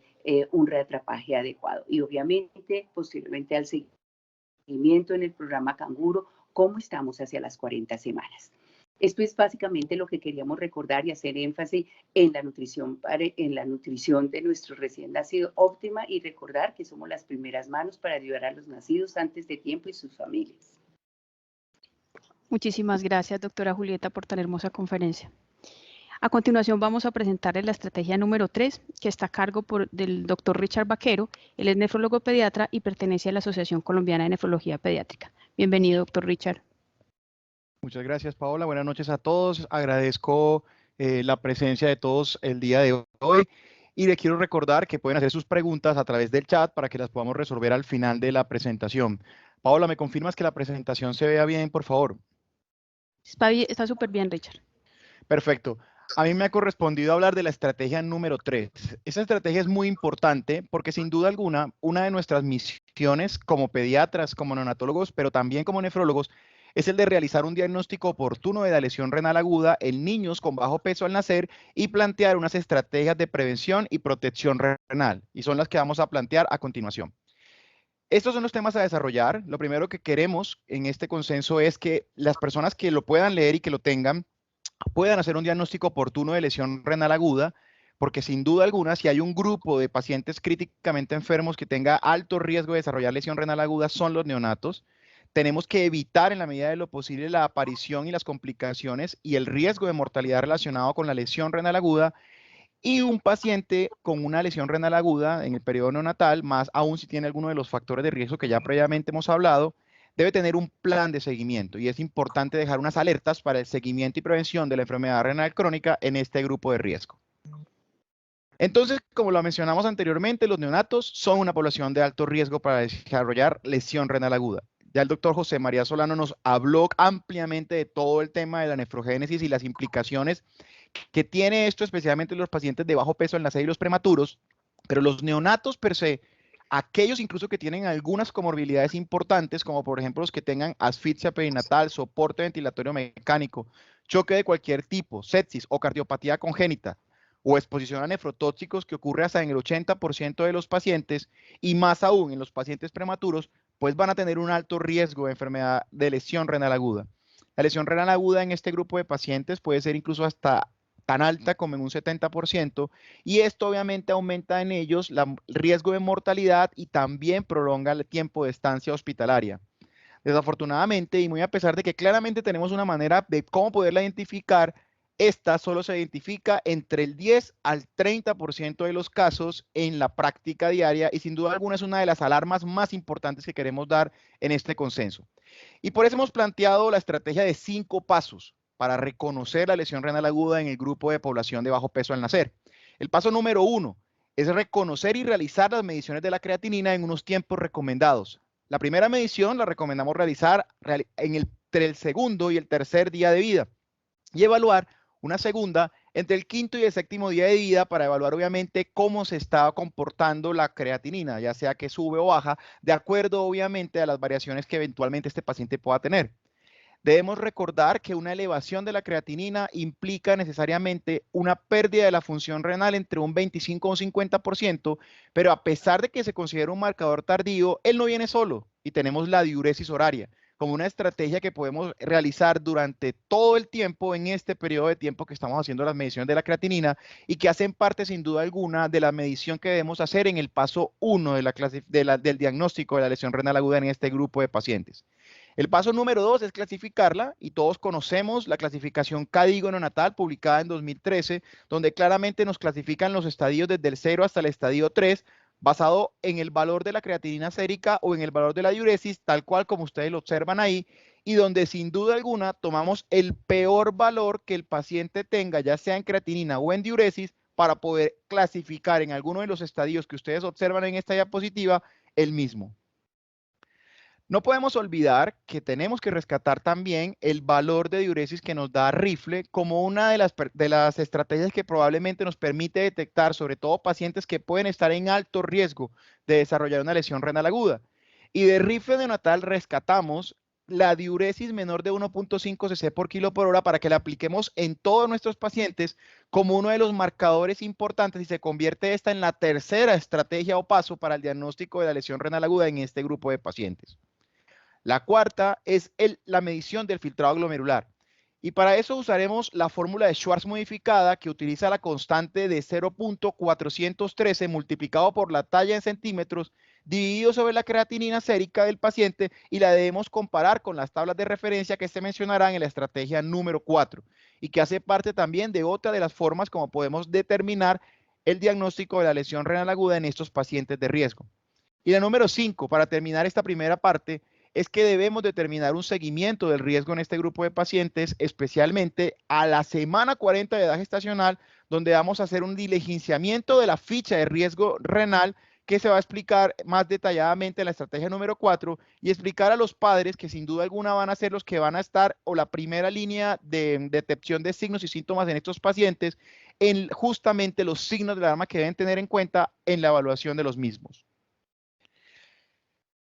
un reatrapaje adecuado. Y obviamente, posteriormente al seguimiento en el programa Canguro, cómo estamos hacia las 40 semanas. Esto es básicamente lo que queríamos recordar y hacer énfasis en la nutrición de nuestro recién nacido óptima, y recordar que somos las primeras manos para ayudar a los nacidos antes de tiempo y sus familias. Muchísimas gracias, doctora Julieta, por tan hermosa conferencia. A continuación vamos a presentarles la estrategia número 3, que está a cargo del doctor Richard Vaquero. Él es nefrólogo pediatra y pertenece a la Asociación Colombiana de Nefrología Pediátrica. Bienvenido, doctor Richard. Muchas gracias, Paola. Buenas noches a todos. Agradezco la presencia de todos el día de hoy. Y le quiero recordar que pueden hacer sus preguntas a través del chat para que las podamos resolver al final de la presentación. Paola, ¿me confirmas que la presentación se vea bien, por favor? Está súper bien, Richard. Perfecto. A mí me ha correspondido hablar de la estrategia número 3. Esa estrategia es muy importante porque sin duda alguna, una de nuestras misiones como pediatras, como neonatólogos, pero también como nefrólogos, es el de realizar un diagnóstico oportuno de la lesión renal aguda en niños con bajo peso al nacer y plantear unas estrategias de prevención y protección renal. Y son las que vamos a plantear a continuación. Estos son los temas a desarrollar. Lo primero que queremos en este consenso es que las personas que lo puedan leer y que lo tengan puedan hacer un diagnóstico oportuno de lesión renal aguda, porque sin duda alguna, si hay un grupo de pacientes críticamente enfermos que tenga alto riesgo de desarrollar lesión renal aguda, son los neonatos. Tenemos que evitar en la medida de lo posible la aparición y las complicaciones y el riesgo de mortalidad relacionado con la lesión renal aguda. Y un paciente con una lesión renal aguda en el periodo neonatal, más aún si tiene alguno de los factores de riesgo que ya previamente hemos hablado, debe tener un plan de seguimiento y es importante dejar unas alertas para el seguimiento y prevención de la enfermedad renal crónica en este grupo de riesgo. Entonces, como lo mencionamos anteriormente, los neonatos son una población de alto riesgo para desarrollar lesión renal aguda. Ya el doctor José María Solano nos habló ampliamente de todo el tema de la nefrogénesis y las implicaciones que tiene esto, especialmente en los pacientes de bajo peso al nacer y los prematuros, pero los neonatos per se, aquellos incluso que tienen algunas comorbilidades importantes, como por ejemplo los que tengan asfixia perinatal, soporte ventilatorio mecánico, choque de cualquier tipo, sepsis o cardiopatía congénita, o exposición a nefrotóxicos que ocurre hasta en el 80% de los pacientes, y más aún en los pacientes prematuros, pues van a tener un alto riesgo de enfermedad de lesión renal aguda. La lesión renal aguda en este grupo de pacientes puede ser incluso hasta tan alta como en un 70%, y esto obviamente aumenta en ellos el riesgo de mortalidad y también prolonga el tiempo de estancia hospitalaria. Desafortunadamente, y muy a pesar de que claramente tenemos una manera de cómo poderla identificar, esta solo se identifica entre el 10 al 30% de los casos en la práctica diaria y sin duda alguna es una de las alarmas más importantes que queremos dar en este consenso. Y por eso hemos planteado la estrategia de 5 pasos para reconocer la lesión renal aguda en el grupo de población de bajo peso al nacer. El paso número 1 es reconocer y realizar las mediciones de la creatinina en unos tiempos recomendados. La primera medición la recomendamos realizar entre el segundo y el tercer día de vida y evaluar una segunda entre el quinto y el séptimo día de vida para evaluar obviamente cómo se está comportando la creatinina, ya sea que sube o baja, de acuerdo obviamente a las variaciones que eventualmente este paciente pueda tener. Debemos recordar que una elevación de la creatinina implica necesariamente una pérdida de la función renal entre un 25 o un 50%, pero a pesar de que se considera un marcador tardío, él no viene solo y tenemos la diuresis horaria como una estrategia que podemos realizar durante todo el tiempo en este periodo de tiempo que estamos haciendo las mediciones de la creatinina y que hacen parte sin duda alguna de la medición que debemos hacer en el paso 1 del diagnóstico de la lesión renal aguda en este grupo de pacientes. El paso número 2 es clasificarla y todos conocemos la clasificación CADIGO neonatal publicada en 2013, donde claramente nos clasifican los estadios desde el 0 hasta el estadio 3, basado en el valor de la creatinina sérica o en el valor de la diuresis, tal cual como ustedes lo observan ahí, y donde sin duda alguna tomamos el peor valor que el paciente tenga, ya sea en creatinina o en diuresis, para poder clasificar en alguno de los estadios que ustedes observan en esta diapositiva el mismo. No podemos olvidar que tenemos que rescatar también el valor de diuresis que nos da Rifle como una de las estrategias que probablemente nos permite detectar sobre todo pacientes que pueden estar en alto riesgo de desarrollar una lesión renal aguda. Y de Rifle neonatal rescatamos la diuresis menor de 1.5 cc por kilo por hora para que la apliquemos en todos nuestros pacientes como uno de los marcadores importantes y se convierte esta en la tercera estrategia o paso para el diagnóstico de la lesión renal aguda en este grupo de pacientes. La cuarta es la medición del filtrado glomerular. Y para eso usaremos la fórmula de Schwartz modificada que utiliza la constante de 0.413 multiplicado por la talla en centímetros dividido sobre la creatinina sérica del paciente y la debemos comparar con las tablas de referencia que se mencionarán en la estrategia número 4 y que hace parte también de otra de las formas como podemos determinar el diagnóstico de la lesión renal aguda en estos pacientes de riesgo. Y la número 5, para terminar esta primera parte, es que debemos determinar un seguimiento del riesgo en este grupo de pacientes, especialmente a la semana 40 de edad gestacional, donde vamos a hacer un diligenciamiento de la ficha de riesgo renal que se va a explicar más detalladamente en la estrategia número 4 y explicar a los padres que sin duda alguna van a ser los que van a estar o la primera línea de detección de signos y síntomas en estos pacientes en justamente los signos de alarma que deben tener en cuenta en la evaluación de los mismos.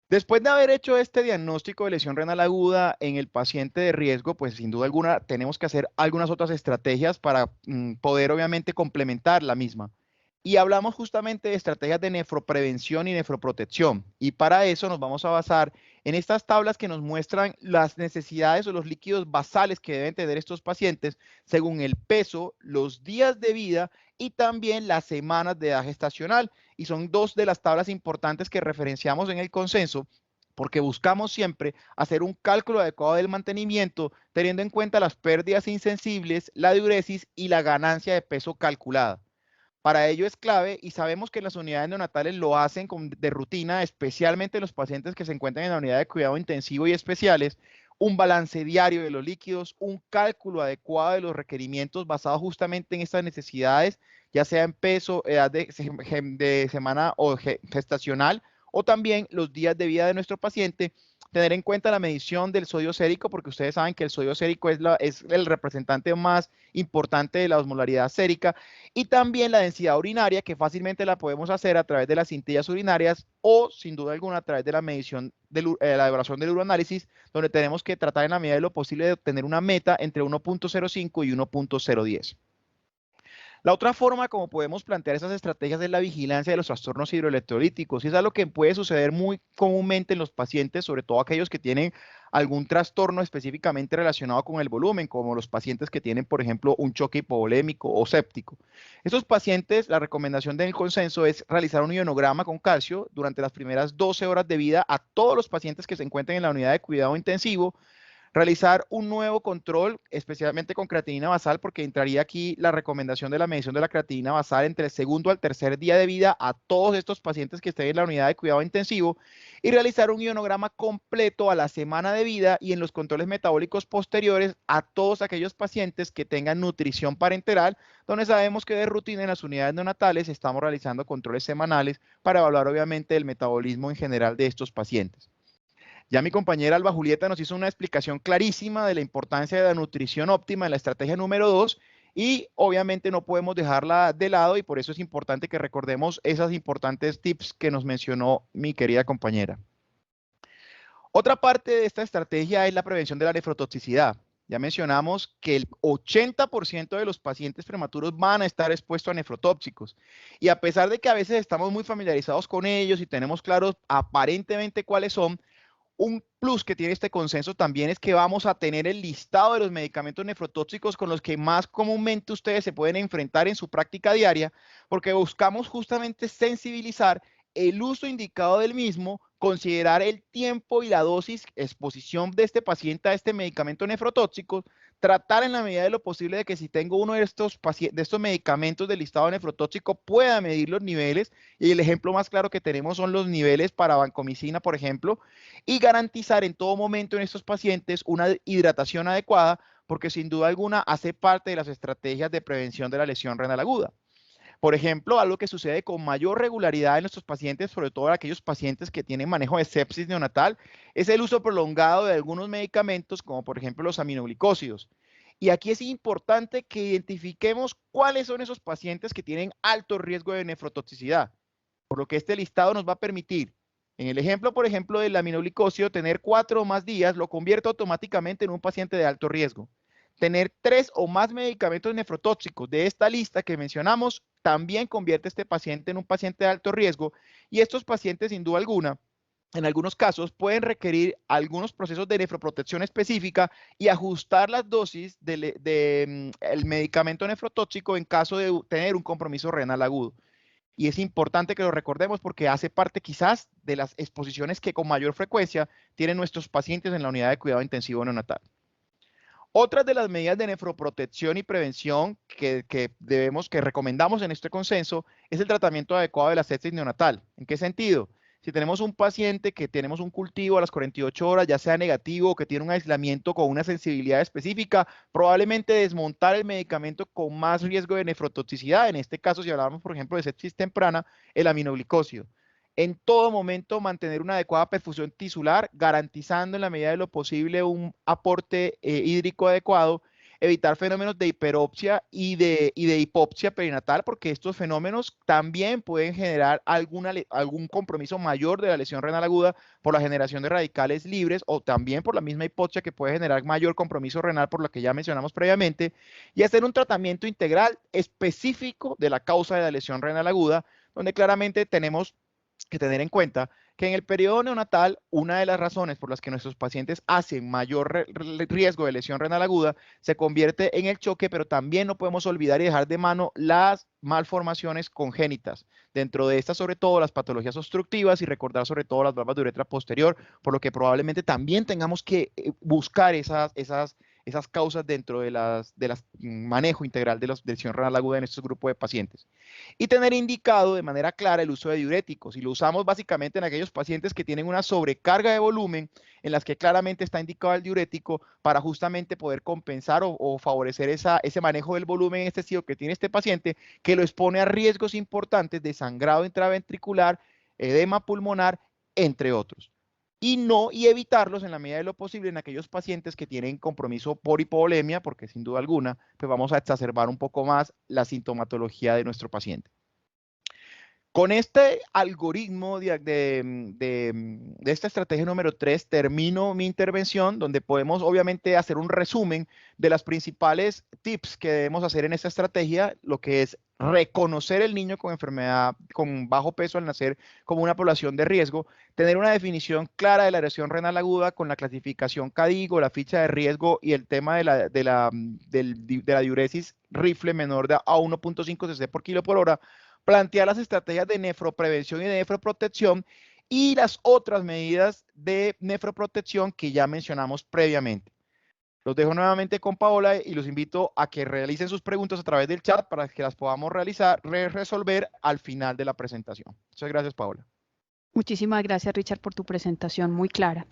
Después de haber hecho este diagnóstico de lesión renal aguda en el paciente de riesgo, pues sin duda alguna tenemos que hacer algunas otras estrategias para poder obviamente complementar la misma. Y hablamos justamente de estrategias de nefroprevención y nefroprotección. Y para eso nos vamos a basar en estas tablas que nos muestran las necesidades o los líquidos basales que deben tener estos pacientes según el peso, los días de vida y también las semanas de edad gestacional. Y son dos de las tablas importantes que referenciamos en el consenso porque buscamos siempre hacer un cálculo adecuado del mantenimiento teniendo en cuenta las pérdidas insensibles, la diuresis y la ganancia de peso calculada. Para ello es clave y sabemos que las unidades neonatales lo hacen de rutina, especialmente los pacientes que se encuentran en la unidad de cuidado intensivo y especiales, un balance diario de los líquidos, un cálculo adecuado de los requerimientos basado justamente en estas necesidades, ya sea en peso, edad de semana o gestacional, o también los días de vida de nuestro paciente. Tener en cuenta la medición del sodio sérico, porque ustedes saben que el sodio sérico es el representante más importante de la osmolaridad sérica, y también la densidad urinaria, que fácilmente la podemos hacer a través de las cintillas urinarias o, sin duda alguna, a través de la medición de la evaluación del uroanálisis, donde tenemos que tratar en la medida de lo posible de obtener una meta entre 1.05 y 1.010. La otra forma como podemos plantear esas estrategias es la vigilancia de los trastornos hidroelectrolíticos, y es algo que puede suceder muy comúnmente en los pacientes, sobre todo aquellos que tienen algún trastorno específicamente relacionado con el volumen, como los pacientes que tienen, por ejemplo, un choque hipovolémico o séptico. Estos pacientes, la recomendación del consenso es realizar un ionograma con calcio durante las primeras 12 horas de vida a todos los pacientes que se encuentren en la unidad de cuidado intensivo, realizar un nuevo control, especialmente con creatinina basal, porque entraría aquí la recomendación de la medición de la creatinina basal entre el segundo al tercer día de vida a todos estos pacientes que estén en la unidad de cuidado intensivo, y realizar un ionograma completo a la semana de vida y en los controles metabólicos posteriores a todos aquellos pacientes que tengan nutrición parenteral, donde sabemos que de rutina en las unidades neonatales estamos realizando controles semanales para evaluar obviamente el metabolismo en general de estos pacientes. Ya mi compañera Alba Julieta nos hizo una explicación clarísima de la importancia de la nutrición óptima en la estrategia número 2 y obviamente no podemos dejarla de lado y por eso es importante que recordemos esas importantes tips que nos mencionó mi querida compañera. Otra parte de esta estrategia es la prevención de la nefrotoxicidad. Ya mencionamos que el 80% de los pacientes prematuros van a estar expuestos a nefrotóxicos. Y a pesar de que a veces estamos muy familiarizados con ellos y tenemos claros aparentemente cuáles son, un plus que tiene este consenso también es que vamos a tener el listado de los medicamentos nefrotóxicos con los que más comúnmente ustedes se pueden enfrentar en su práctica diaria, porque buscamos justamente sensibilizar el uso indicado del mismo, considerar el tiempo y la dosis, exposición de este paciente a este medicamento nefrotóxico, tratar en la medida de lo posible de que si tengo uno de estos medicamentos del listado nefrotóxico pueda medir los niveles, y el ejemplo más claro que tenemos son los niveles para vancomicina, por ejemplo, y garantizar en todo momento en estos pacientes una hidratación adecuada, porque sin duda alguna hace parte de las estrategias de prevención de la lesión renal aguda. Por ejemplo, algo que sucede con mayor regularidad en nuestros pacientes, sobre todo en aquellos pacientes que tienen manejo de sepsis neonatal, es el uso prolongado de algunos medicamentos, como por ejemplo los aminoglicósidos. Y aquí es importante que identifiquemos cuáles son esos pacientes que tienen alto riesgo de nefrotoxicidad, por lo que este listado nos va a permitir, en el ejemplo, por ejemplo, del aminoglicósido, tener 4 o más días lo convierte automáticamente en un paciente de alto riesgo. Tener 3 o más medicamentos nefrotóxicos de esta lista que mencionamos también convierte a este paciente en un paciente de alto riesgo, y estos pacientes, sin duda alguna, en algunos casos pueden requerir algunos procesos de nefroprotección específica y ajustar las dosis del medicamento nefrotóxico en caso de tener un compromiso renal agudo. Y es importante que lo recordemos porque hace parte quizás de las exposiciones que con mayor frecuencia tienen nuestros pacientes en la unidad de cuidado intensivo neonatal. Otras de las medidas de nefroprotección y prevención que recomendamos en este consenso es el tratamiento adecuado de la sepsis neonatal. ¿En qué sentido? Si tenemos un paciente que tenemos un cultivo a las 48 horas, ya sea negativo o que tiene un aislamiento con una sensibilidad específica, probablemente desmontar el medicamento con más riesgo de nefrotoxicidad. En este caso, si hablamos, por ejemplo, de sepsis temprana, el aminoglicosio. En todo momento mantener una adecuada perfusión tisular, garantizando en la medida de lo posible un aporte hídrico adecuado, evitar fenómenos de hiperopsia y de hipopsia perinatal, porque estos fenómenos también pueden generar algún compromiso mayor de la lesión renal aguda por la generación de radicales libres o también por la misma hipopsia que puede generar mayor compromiso renal por lo que ya mencionamos previamente, y hacer un tratamiento integral específico de la causa de la lesión renal aguda, donde claramente tenemos que tener en cuenta que en el periodo neonatal, una de las razones por las que nuestros pacientes hacen mayor riesgo de lesión renal aguda se convierte en el choque, pero también no podemos olvidar y dejar de mano las malformaciones congénitas. Dentro de estas, sobre todo, las patologías obstructivas y recordar sobre todo las valvas de uretra posterior, por lo que probablemente también tengamos que buscar esas causas dentro de las manejo integral de la lesión renal aguda en estos grupos de pacientes. Y tener indicado de manera clara el uso de diuréticos. Y lo usamos básicamente en aquellos pacientes que tienen una sobrecarga de volumen, en las que claramente está indicado el diurético para justamente poder compensar o favorecer ese manejo del volumen excesivo que tiene este paciente, que lo expone a riesgos importantes de sangrado intraventricular, edema pulmonar, entre otros. Y evitarlos en la medida de lo posible en aquellos pacientes que tienen compromiso por hipovolemia, porque sin duda alguna, pues vamos a exacerbar un poco más la sintomatología de nuestro paciente. Con este algoritmo de esta estrategia número 3, termino mi intervención, donde podemos obviamente hacer un resumen de las principales tips que debemos hacer en esta estrategia, lo que es reconocer el niño con enfermedad, con bajo peso al nacer como una población de riesgo, tener una definición clara de la lesión renal aguda con la clasificación CADIGO, la ficha de riesgo y el tema de la diuresis rifle menor a 1.5 cc por kilo por hora, plantear las estrategias de nefroprevención y de nefroprotección y las otras medidas de nefroprotección que ya mencionamos previamente. Los dejo nuevamente con Paola y los invito a que realicen sus preguntas a través del chat para que las podamos resolver al final de la presentación. Muchas gracias, Paola. Muchísimas gracias, Richard, por tu presentación muy clara.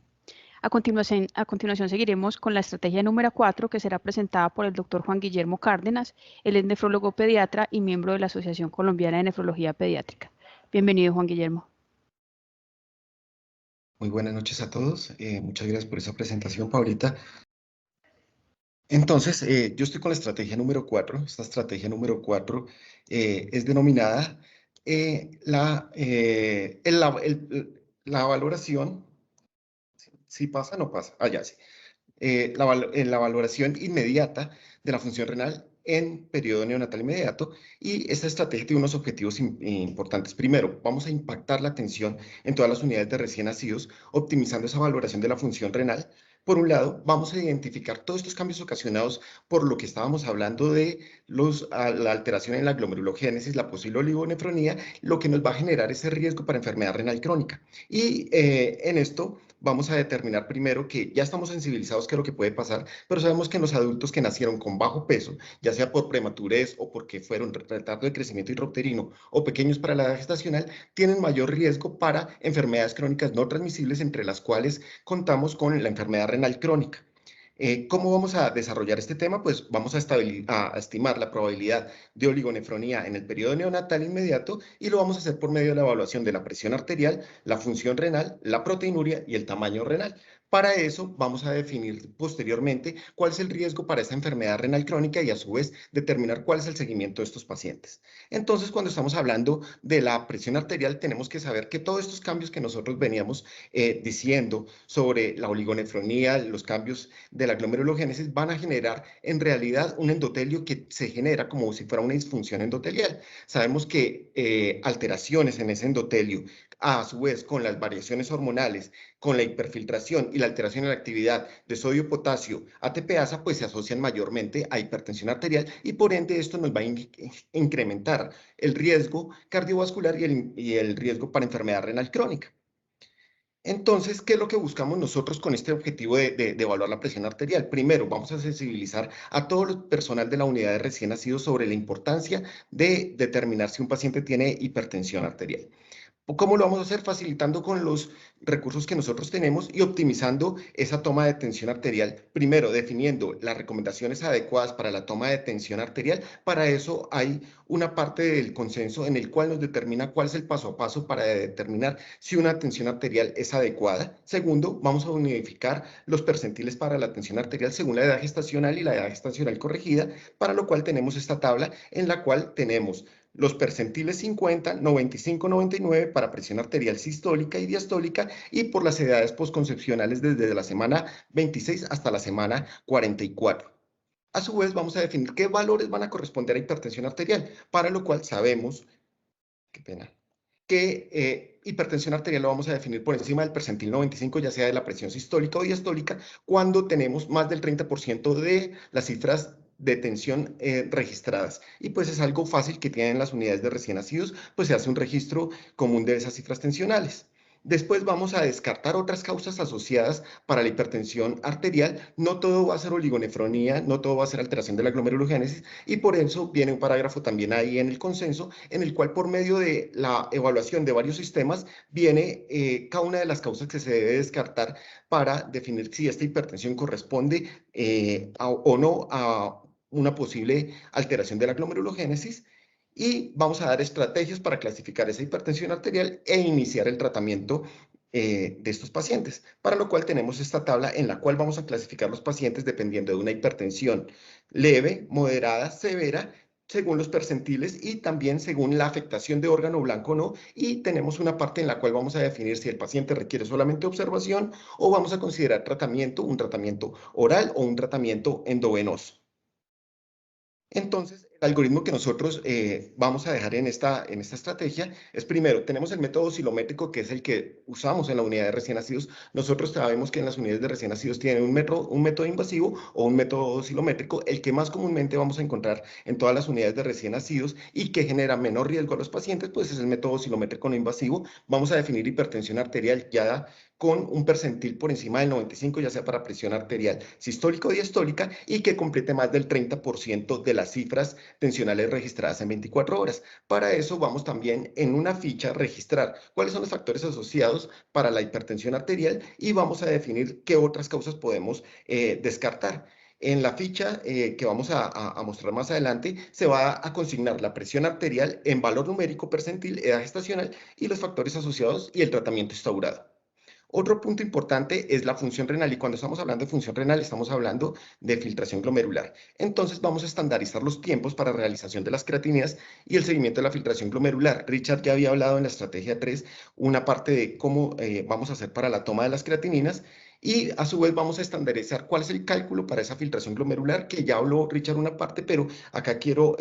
A continuación seguiremos con la estrategia número 4, que será presentada por el doctor Juan Guillermo Cárdenas. Él es nefrólogo pediatra y miembro de la Asociación Colombiana de Nefrología Pediátrica. Bienvenido, Juan Guillermo. Muy buenas noches a todos. Muchas gracias por esa presentación, Paulita. Entonces, yo estoy con la estrategia número 4. Esta estrategia número 4 es denominada la valoración. ¿Sí pasa o no pasa? Ah, ya sí. La valoración inmediata de la función renal en periodo neonatal inmediato, y esta estrategia tiene unos objetivos importantes. Primero, vamos a impactar la atención en todas las unidades de recién nacidos, optimizando esa valoración de la función renal. Por un lado, vamos a identificar todos estos cambios ocasionados por lo que estábamos hablando de la alteración en la glomerulogénesis, la posible oligonefronía, lo que nos va a generar ese riesgo para enfermedad renal crónica. Y en esto vamos a determinar primero que ya estamos sensibilizados que lo que puede pasar, pero sabemos que en los adultos que nacieron con bajo peso, ya sea por prematurez o porque fueron retardo de crecimiento intrauterino o pequeños para la edad gestacional, tienen mayor riesgo para enfermedades crónicas no transmisibles, entre las cuales contamos con la enfermedad renal crónica. ¿Cómo vamos a desarrollar este tema? Pues vamos a estimar la probabilidad de oligonefronía en el periodo neonatal inmediato, y lo vamos a hacer por medio de la evaluación de la presión arterial, la función renal, la proteinuria y el tamaño renal. Para eso vamos a definir posteriormente cuál es el riesgo para esta enfermedad renal crónica y a su vez determinar cuál es el seguimiento de estos pacientes. Entonces, cuando estamos hablando de la presión arterial, tenemos que saber que todos estos cambios que nosotros veníamos diciendo sobre la oligonefronía, los cambios de la glomerulogénesis, van a generar en realidad un endotelio que se genera como si fuera una disfunción endotelial. Sabemos que alteraciones en ese endotelio, a su vez con las variaciones hormonales, con la hiperfiltración y la alteración en la actividad de sodio-potasio ATPasa, pues se asocian mayormente a hipertensión arterial, y por ende esto nos va a incrementar el riesgo cardiovascular y el riesgo para enfermedad renal crónica. Entonces, ¿qué es lo que buscamos nosotros con este objetivo de evaluar la presión arterial? Primero, vamos a sensibilizar a todo el personal de la unidad de recién nacidos sobre la importancia de determinar si un paciente tiene hipertensión arterial. ¿Cómo lo vamos a hacer? Facilitando con los recursos que nosotros tenemos y optimizando esa toma de tensión arterial. Primero, definiendo las recomendaciones adecuadas para la toma de tensión arterial. Para eso hay una parte del consenso en el cual nos determina cuál es el paso a paso para determinar si una tensión arterial es adecuada. Segundo, vamos a unificar los percentiles para la tensión arterial según la edad gestacional y la edad gestacional corregida, para lo cual tenemos esta tabla en la cual tenemos los percentiles 50, 95, 99 para presión arterial sistólica y diastólica y por las edades posconcepcionales desde la semana 26 hasta la semana 44. A su vez, vamos a definir qué valores van a corresponder a hipertensión arterial, para lo cual sabemos, qué pena, que hipertensión arterial lo vamos a definir por encima del percentil 95, ya sea de la presión sistólica o diastólica, cuando tenemos más del 30% de las cifras de tensión registradas. Y pues es algo fácil que tienen las unidades de recién nacidos, pues se hace un registro común de esas cifras tensionales. Después vamos a descartar otras causas asociadas para la hipertensión arterial. No todo va a ser oligonefronía, no todo va a ser alteración de la glomerulogénesis, y por eso viene un parágrafo también ahí en el consenso, en el cual por medio de la evaluación de varios sistemas viene cada una de las causas que se debe descartar para definir si esta hipertensión corresponde o no a una posible alteración de la glomerulogénesis. Y vamos a dar estrategias para clasificar esa hipertensión arterial e iniciar el tratamiento de estos pacientes, para lo cual tenemos esta tabla en la cual vamos a clasificar los pacientes dependiendo de una hipertensión leve, moderada, severa, según los percentiles y también según la afectación de órgano blanco o no, y tenemos una parte en la cual vamos a definir si el paciente requiere solamente observación o vamos a considerar tratamiento, un tratamiento oral o un tratamiento endovenoso. Entonces, el algoritmo que nosotros vamos a dejar en esta estrategia es, primero, tenemos el método oscilométrico, que es el que usamos en la unidad de recién nacidos. Nosotros sabemos que en las unidades de recién nacidos tienen un método invasivo o un método oscilométrico, el que más comúnmente vamos a encontrar en todas las unidades de recién nacidos y que genera menor riesgo a los pacientes, pues es el método oscilométrico no invasivo. Vamos a definir hipertensión arterial ya con un percentil por encima del 95, ya sea para presión arterial sistólica o diastólica, y que complete más del 30% de las cifras tensionales registradas en 24 horas. Para eso vamos también en una ficha a registrar cuáles son los factores asociados para la hipertensión arterial y vamos a definir qué otras causas podemos descartar. En la ficha que vamos a mostrar más adelante, se va a consignar la presión arterial en valor numérico percentil, edad gestacional y los factores asociados y el tratamiento instaurado. Otro punto importante es la función renal, y cuando estamos hablando de función renal estamos hablando de filtración glomerular. Entonces vamos a estandarizar los tiempos para realización de las creatininas y el seguimiento de la filtración glomerular. Richard ya había hablado en la estrategia 3 una parte de cómo vamos a hacer para la toma de las creatininas, y a su vez vamos a estandarizar cuál es el cálculo para esa filtración glomerular, que ya habló Richard una parte, pero acá quiero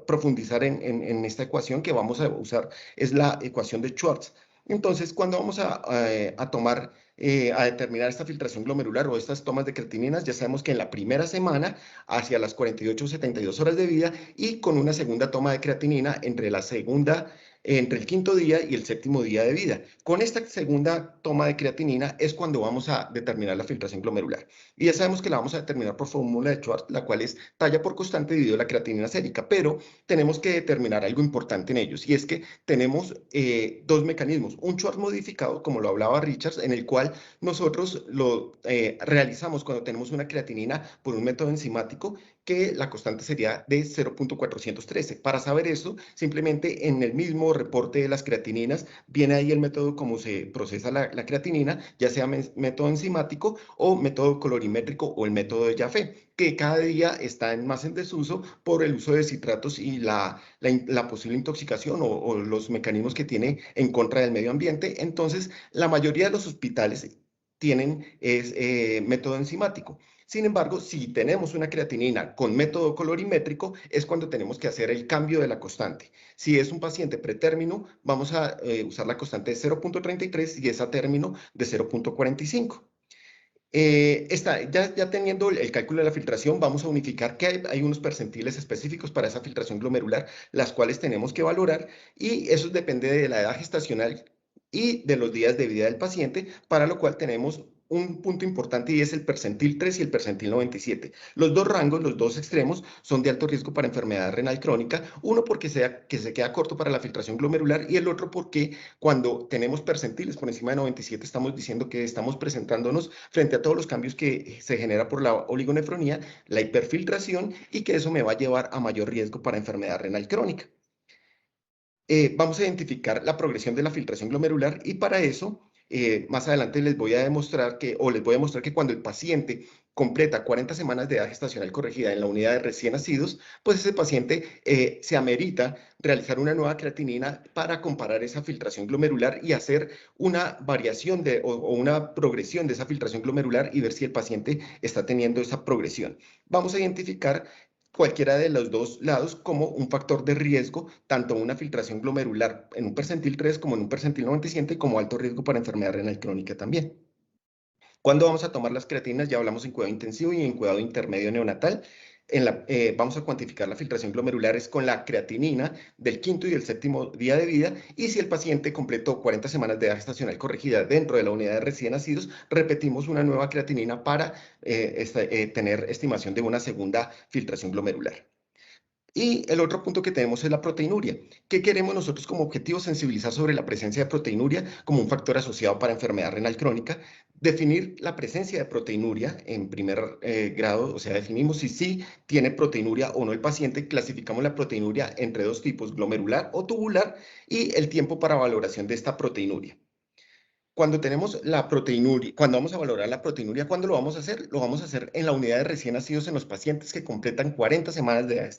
profundizar en esta ecuación que vamos a usar, es la ecuación de Schwartz. Entonces, cuando vamos a determinar esta filtración glomerular o estas tomas de creatininas, ya sabemos que en la primera semana, hacia las 48 o 72 horas de vida, y con una segunda toma de creatinina entre el quinto día y el séptimo día de vida. Con esta segunda toma de creatinina es cuando vamos a determinar la filtración glomerular. Y ya sabemos que la vamos a determinar por fórmula de Schwartz, la cual es talla por constante dividido la creatinina sérica, pero tenemos que determinar algo importante en ellos, y es que tenemos dos mecanismos. Un Schwartz modificado, como lo hablaba Richards, en el cual nosotros lo realizamos cuando tenemos una creatinina por un método enzimático, que la constante sería de 0.413. Para saber eso, simplemente en el mismo reporte de las creatininas viene ahí el método como se procesa la creatinina, ya sea método enzimático o método colorimétrico o el método de Jaffe, que cada día está más en desuso por el uso de citratos y la posible intoxicación o los mecanismos que tiene en contra del medio ambiente. Entonces, la mayoría de los hospitales tienen método enzimático. Sin embargo, si tenemos una creatinina con método colorimétrico, es cuando tenemos que hacer el cambio de la constante. Si es un paciente pretérmino, vamos a usar la constante de 0.33 y es a término de 0.45. Ya teniendo el cálculo de la filtración, vamos a unificar que hay unos percentiles específicos para esa filtración glomerular, las cuales tenemos que valorar, y eso depende de la edad gestacional y de los días de vida del paciente, para lo cual tenemos un punto importante y es el percentil 3 y el percentil 97. Los dos rangos, los dos extremos, son de alto riesgo para enfermedad renal crónica, uno porque se queda corto para la filtración glomerular y el otro porque cuando tenemos percentiles por encima de 97 estamos diciendo que estamos presentándonos frente a todos los cambios que se genera por la oligonefronía, la hiperfiltración y que eso me va a llevar a mayor riesgo para enfermedad renal crónica. Vamos a identificar la progresión de la filtración glomerular y para eso más adelante les voy a mostrar que cuando el paciente completa 40 semanas de edad gestacional corregida en la unidad de recién nacidos, pues ese paciente se amerita realizar una nueva creatinina para comparar esa filtración glomerular y hacer una variación o una progresión de esa filtración glomerular y ver si el paciente está teniendo esa progresión. Vamos a identificar cualquiera de los dos lados como un factor de riesgo, tanto una filtración glomerular en un percentil 3 como en un percentil 97 y como alto riesgo para enfermedad renal crónica también. ¿Cuándo vamos a tomar las creatinas? Ya hablamos en cuidado intensivo y en cuidado intermedio neonatal. Vamos a cuantificar la filtración glomerular con la creatinina del 5º y del 7º día de vida y si el paciente completó 40 semanas de edad gestacional corregida dentro de la unidad de recién nacidos, repetimos una nueva creatinina para tener estimación de una segunda filtración glomerular. Y el otro punto que tenemos es la proteinuria. ¿Qué queremos nosotros como objetivo? Sensibilizar sobre la presencia de proteinuria como un factor asociado para enfermedad renal crónica. Definir la presencia de proteinuria en primer grado, o sea, definimos si sí tiene proteinuria o no el paciente. Clasificamos la proteinuria entre dos tipos, glomerular o tubular, y el tiempo para valoración de esta proteinuria. Cuando tenemos la proteinuria, cuando vamos a valorar la proteinuria, ¿cuándo lo vamos a hacer? Lo vamos a hacer en la unidad de recién nacidos en los pacientes que completan 40 semanas de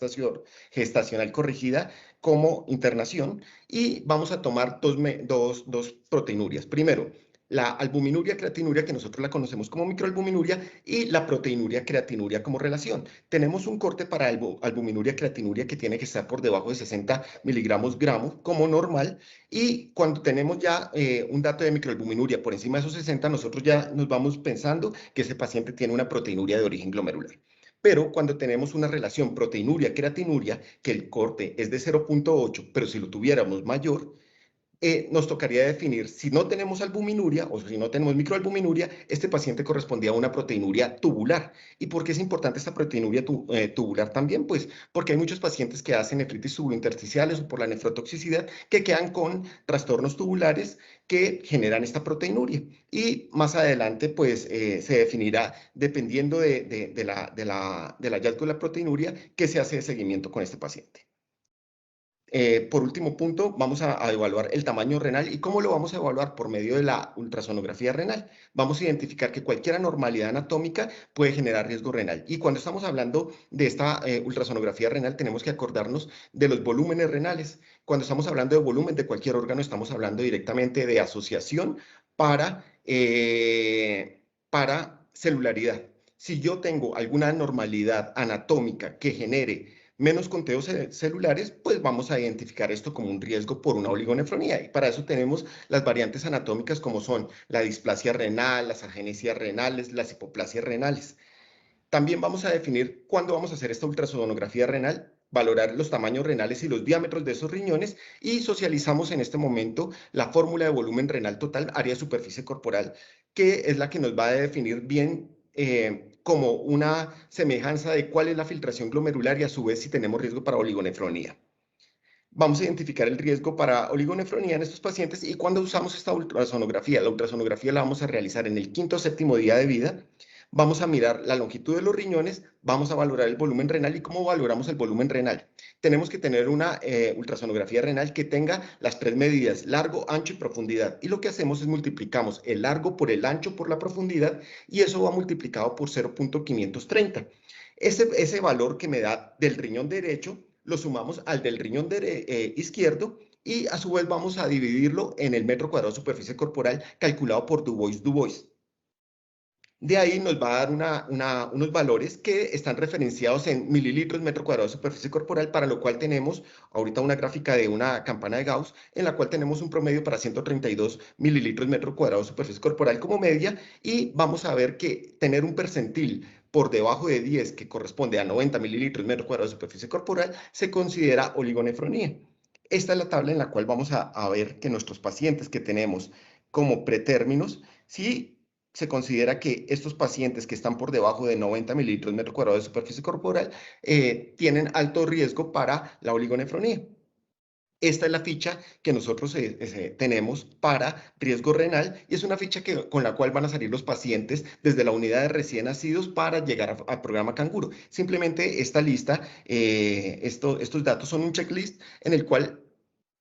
gestacional corregida como internación y vamos a tomar dos proteinurias. Primero, la albuminuria creatinuria, que nosotros la conocemos como microalbuminuria, y la proteinuria creatinuria como relación. Tenemos un corte para albuminuria creatinuria que tiene que estar por debajo de 60 miligramos gramo como normal, y cuando tenemos ya un dato de microalbuminuria por encima de esos 60, nosotros ya nos vamos pensando que ese paciente tiene una proteinuria de origen glomerular. Pero cuando tenemos una relación proteinuria-creatinuria, que el corte es de 0.8, pero si lo tuviéramos mayor, nos tocaría definir si no tenemos albuminuria o si no tenemos microalbuminuria, este paciente correspondía a una proteinuria tubular. ¿Y por qué es importante esta proteinuria tubular también? Pues porque hay muchos pacientes que hacen nefritis subintersticiales o por la nefrotoxicidad que quedan con trastornos tubulares que generan esta proteinuria. Y más adelante, pues, se definirá, dependiendo del hallazgo de la proteinuria, qué se hace de seguimiento con este paciente. Por último punto, vamos a evaluar el tamaño renal. ¿Y cómo lo vamos a evaluar? Por medio de la ultrasonografía renal. Vamos a identificar que cualquier anormalidad anatómica puede generar riesgo renal. Y cuando estamos hablando de esta ultrasonografía renal, tenemos que acordarnos de los volúmenes renales. Cuando estamos hablando de volumen de cualquier órgano, estamos hablando directamente de asociación para celularidad. Si yo tengo alguna anormalidad anatómica que genere menos conteos celulares, pues vamos a identificar esto como un riesgo por una oligonefronía. Y para eso tenemos las variantes anatómicas como son la displasia renal, las agenesias renales, las hipoplasias renales. También vamos a definir cuándo vamos a hacer esta ultrasonografía renal, valorar los tamaños renales y los diámetros de esos riñones y socializamos en este momento la fórmula de volumen renal total, área de superficie corporal, que es la que nos va a definir bien como una semejanza de cuál es la filtración glomerular y a su vez si tenemos riesgo para oligonefronía. Vamos a identificar el riesgo para oligonefronía en estos pacientes y cuando usamos esta ultrasonografía, la ultrasonografía la vamos a realizar en el 5º o 7º día de vida. Vamos a mirar la longitud de los riñones, vamos a valorar el volumen renal. ¿Y cómo valoramos el volumen renal? Tenemos que tener una ultrasonografía renal que tenga las 3 medidas, largo, ancho y profundidad. Y lo que hacemos es multiplicamos el largo por el ancho por la profundidad y eso va multiplicado por 0.530. Ese valor que me da del riñón derecho lo sumamos al del riñón izquierdo y a su vez vamos a dividirlo en el metro cuadrado de superficie corporal calculado por Dubois. De ahí nos va a dar unos valores que están referenciados en mililitros metro cuadrado de superficie corporal, para lo cual tenemos ahorita una gráfica de una campana de Gauss, en la cual tenemos un promedio para 132 mililitros metro cuadrado de superficie corporal como media, y vamos a ver que tener un percentil por debajo de 10, que corresponde a 90 mililitros metro cuadrado de superficie corporal, se considera oligonefronía. Esta es la tabla en la cual vamos a ver que nuestros pacientes que tenemos como pretérminos, si se considera que estos pacientes que están por debajo de 90 mililitros metro cuadrado de superficie corporal tienen alto riesgo para la oligonefronía. Esta es la ficha que nosotros tenemos para riesgo renal y es una ficha con la cual van a salir los pacientes desde la unidad de recién nacidos para llegar al programa Canguro. Simplemente esta lista, estos datos son un checklist en el cual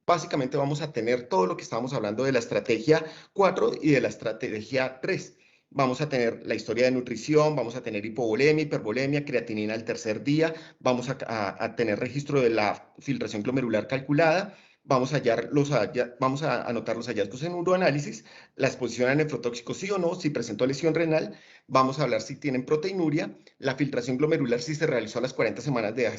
básicamente vamos a tener todo lo que estábamos hablando de la estrategia 4 y de la estrategia 3. Vamos a tener la historia de nutrición, vamos a tener hipovolemia, hipervolemia, creatinina al tercer día, vamos a tener registro de la filtración glomerular calculada, vamos a anotar los hallazgos en uroanálisis, la exposición a nefrotóxico sí o no, si presentó lesión renal, vamos a hablar si tienen proteinuria, la filtración glomerular si se realizó a las 40 semanas de edad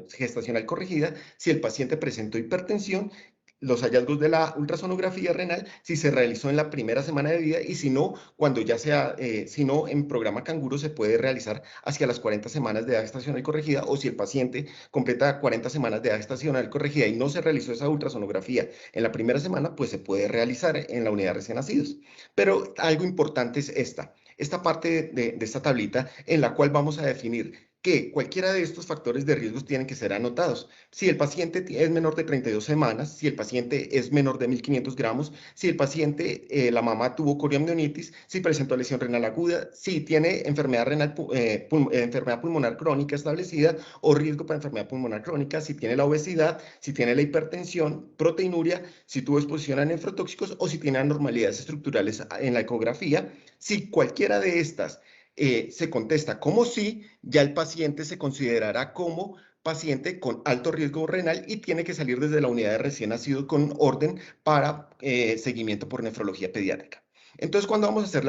gestacional corregida, si el paciente presentó hipertensión, los hallazgos de la ultrasonografía renal, si se realizó en la primera semana de vida y si no, cuando ya sea, si no, en programa Canguro se puede realizar hacia las 40 semanas de edad gestacional corregida o si el paciente completa 40 semanas de edad gestacional corregida y no se realizó esa ultrasonografía en la primera semana, pues se puede realizar en la unidad de recién nacidos. Pero algo importante es esta parte de esta tablita en la cual vamos a definir que cualquiera de estos factores de riesgo tienen que ser anotados. Si el paciente es menor de 32 semanas, si el paciente es menor de 1.500 gramos, si el paciente, la mamá tuvo coriamnionitis, si presentó lesión renal aguda, si tiene enfermedad enfermedad pulmonar crónica establecida o riesgo para enfermedad pulmonar crónica, si tiene la obesidad, si tiene la hipertensión, proteinuria, si tuvo exposición a nefrotóxicos o si tiene anormalidades estructurales en la ecografía. Si cualquiera de estas se contesta como sí, ya el paciente se considerará como paciente con alto riesgo renal y tiene que salir desde la unidad de recién nacido con orden para seguimiento por nefrología pediátrica. Entonces, ¿cuándo vamos a hacer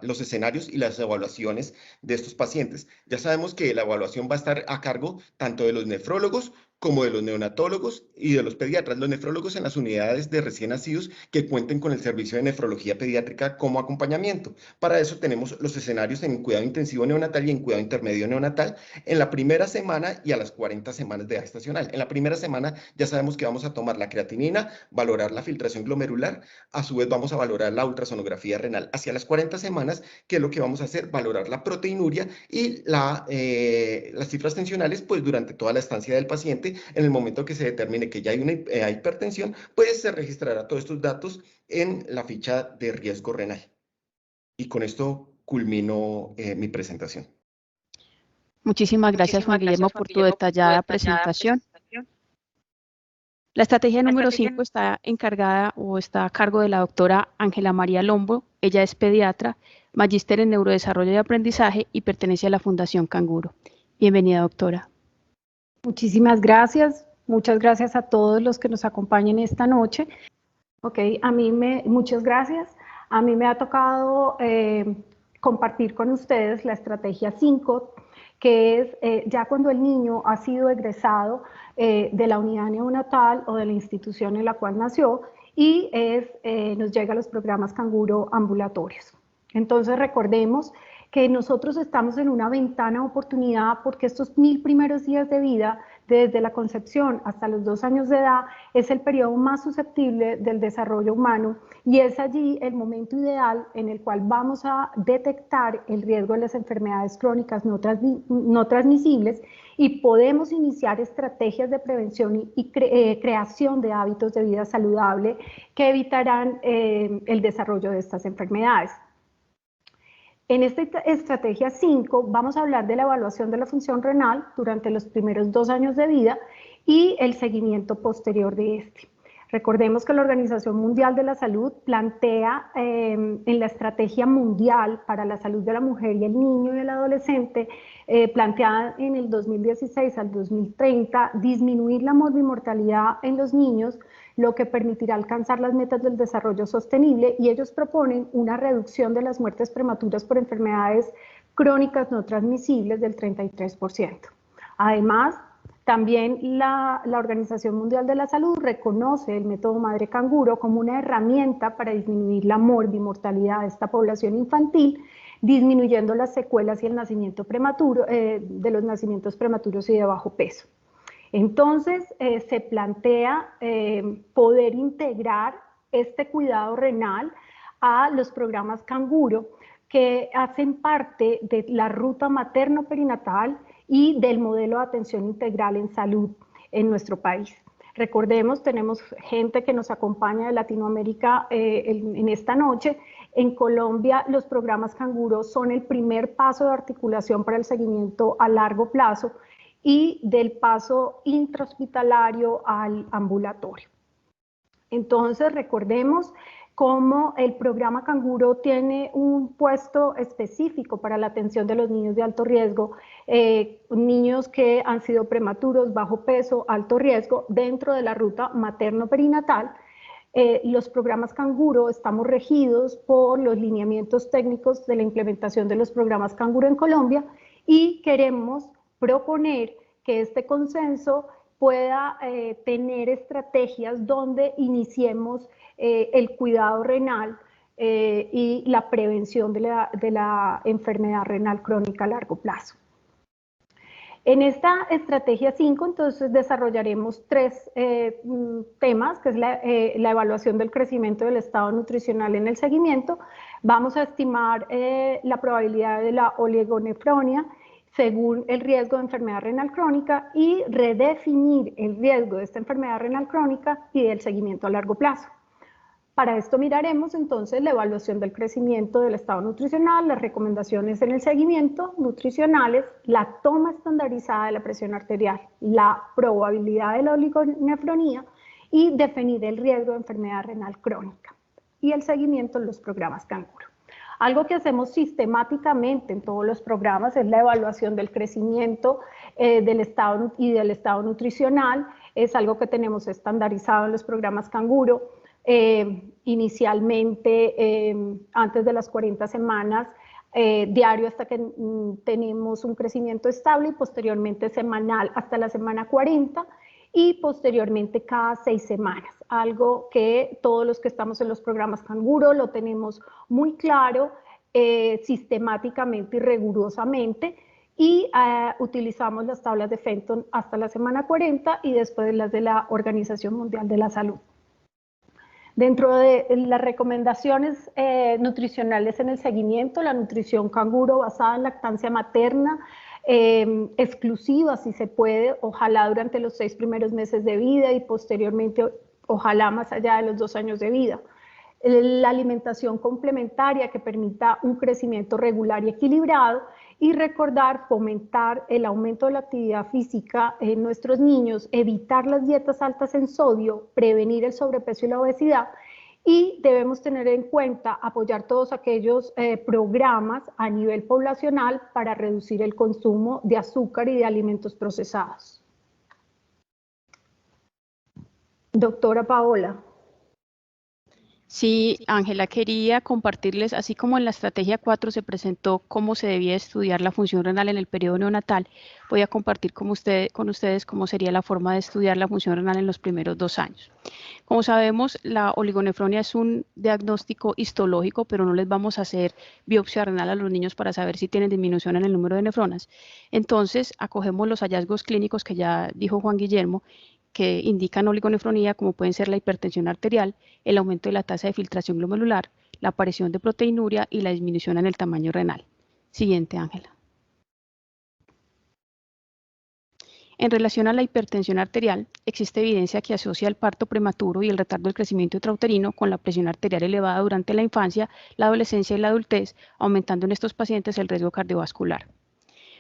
los escenarios y las evaluaciones de estos pacientes? Ya sabemos que la evaluación va a estar a cargo tanto de los nefrólogos como de los neonatólogos y de los pediatras. Los nefrólogos en las unidades de recién nacidos que cuenten con el servicio de nefrología pediátrica como acompañamiento. Para eso tenemos los escenarios en cuidado intensivo neonatal y en cuidado intermedio neonatal en la primera semana y a las 40 semanas de edad gestacional. En la primera semana ya sabemos que vamos a tomar la creatinina, valorar la filtración glomerular, a su vez vamos a valorar la ultrasonografía renal. Hacia las 40 semanas, ¿qué es lo que vamos a hacer? Valorar la proteinuria y las cifras tensionales, pues durante toda la estancia del paciente. En el momento que se determine que ya hay una hipertensión, pues se registrará todos estos datos en la ficha de riesgo renal. Y con esto culmino mi presentación. Muchísimas gracias, Juan Guillermo, por tu detallada presentación. La estrategia número 5 está encargada o está a cargo de la doctora Ángela María Lombo. Ella es pediatra, magíster en neurodesarrollo y aprendizaje y pertenece a la Fundación Canguro. Bienvenida, doctora. Muchísimas gracias. Muchas gracias a todos los que nos acompañen esta noche. Muchas gracias. A mí me ha tocado compartir con ustedes la estrategia 5, que es ya cuando el niño ha sido egresado de la unidad neonatal o de la institución en la cual nació y nos llega a los programas Canguro ambulatorios. Entonces recordemos que nosotros estamos en una ventana de oportunidad porque estos 1000 primeros días de vida, desde la concepción hasta los 2 años de edad, es el periodo más susceptible del desarrollo humano y es allí el momento ideal en el cual vamos a detectar el riesgo de las enfermedades crónicas no transmisibles y podemos iniciar estrategias de prevención y creación de hábitos de vida saludable que evitarán el desarrollo de estas enfermedades. En esta estrategia 5 vamos a hablar de la evaluación de la función renal durante los primeros 2 años de vida y el seguimiento posterior de este. Recordemos que la Organización Mundial de la Salud plantea en la estrategia mundial para la salud de la mujer y el niño y el adolescente, planteada en el 2016 al 2030, disminuir la morbimortalidad en los niños, lo que permitirá alcanzar las metas del desarrollo sostenible, y ellos proponen una reducción de las muertes prematuras por enfermedades crónicas no transmisibles del 33%. Además, también la Organización Mundial de la Salud reconoce el método Madre Canguro como una herramienta para disminuir la morbimortalidad de esta población infantil, disminuyendo las secuelas y el nacimiento prematuro, de los nacimientos prematuros y de bajo peso. Entonces, se plantea poder integrar este cuidado renal a los programas Canguro, que hacen parte de la ruta materno-perinatal y del modelo de atención integral en salud en nuestro país. Recordemos, tenemos gente que nos acompaña de Latinoamérica en esta noche. En Colombia, los programas Canguro son el primer paso de articulación para el seguimiento a largo plazo y del paso intrahospitalario al ambulatorio. Entonces, recordemos cómo el programa Canguro tiene un puesto específico para la atención de los niños de alto riesgo, niños que han sido prematuros, bajo peso, alto riesgo, dentro de la ruta materno-perinatal. Los programas Canguro estamos regidos por los lineamientos técnicos de la implementación de los programas Canguro en Colombia y queremos proponer que este consenso pueda tener estrategias donde iniciemos el cuidado renal y la prevención de la enfermedad renal crónica a largo plazo. En esta estrategia 5, entonces, desarrollaremos 3 temas, que es la evaluación del crecimiento del estado nutricional en el seguimiento. Vamos a estimar la probabilidad de la oligonefronia según el riesgo de enfermedad renal crónica y redefinir el riesgo de esta enfermedad renal crónica y del seguimiento a largo plazo. Para esto miraremos entonces la evaluación del crecimiento del estado nutricional, las recomendaciones en el seguimiento nutricionales, la toma estandarizada de la presión arterial, la probabilidad de la oligonefronía y definir el riesgo de enfermedad renal crónica y el seguimiento en los programas Canguro. Algo que hacemos sistemáticamente en todos los programas es la evaluación del crecimiento del estado y del estado nutricional. Es algo que tenemos estandarizado en los programas Canguro. Inicialmente, antes de las 40 semanas, diario hasta que tenemos un crecimiento estable y posteriormente semanal hasta la semana 40 y posteriormente cada 6 semanas, algo que todos los que estamos en los programas Canguro lo tenemos muy claro, sistemáticamente y rigurosamente, y utilizamos las tablas de Fenton hasta la semana 40 y después las de la Organización Mundial de la Salud. Dentro de las recomendaciones nutricionales en el seguimiento, la nutrición Canguro basada en lactancia materna, exclusiva si se puede, ojalá durante los 6 primeros meses de vida y posteriormente ojalá más allá de los 2 años de vida. La alimentación complementaria que permita un crecimiento regular y equilibrado y recordar fomentar el aumento de la actividad física en nuestros niños, evitar las dietas altas en sodio, prevenir el sobrepeso y la obesidad. Y debemos tener en cuenta apoyar todos aquellos programas a nivel poblacional para reducir el consumo de azúcar y de alimentos procesados. Doctora Paola. Sí, Ángela, quería compartirles, así como en la estrategia 4 se presentó cómo se debía estudiar la función renal en el periodo neonatal, voy a compartir con ustedes cómo sería la forma de estudiar la función renal en los primeros 2 años. Como sabemos, la oligonefronia es un diagnóstico histológico, pero no les vamos a hacer biopsia renal a los niños para saber si tienen disminución en el número de nefronas. Entonces, acogemos los hallazgos clínicos que ya dijo Juan Guillermo, que indican oligonefronía, como pueden ser la hipertensión arterial, el aumento de la tasa de filtración glomerular, la aparición de proteinuria y la disminución en el tamaño renal. Siguiente, Ángela. En relación a la hipertensión arterial, existe evidencia que asocia el parto prematuro y el retardo del crecimiento intrauterino con la presión arterial elevada durante la infancia, la adolescencia y la adultez, aumentando en estos pacientes el riesgo cardiovascular.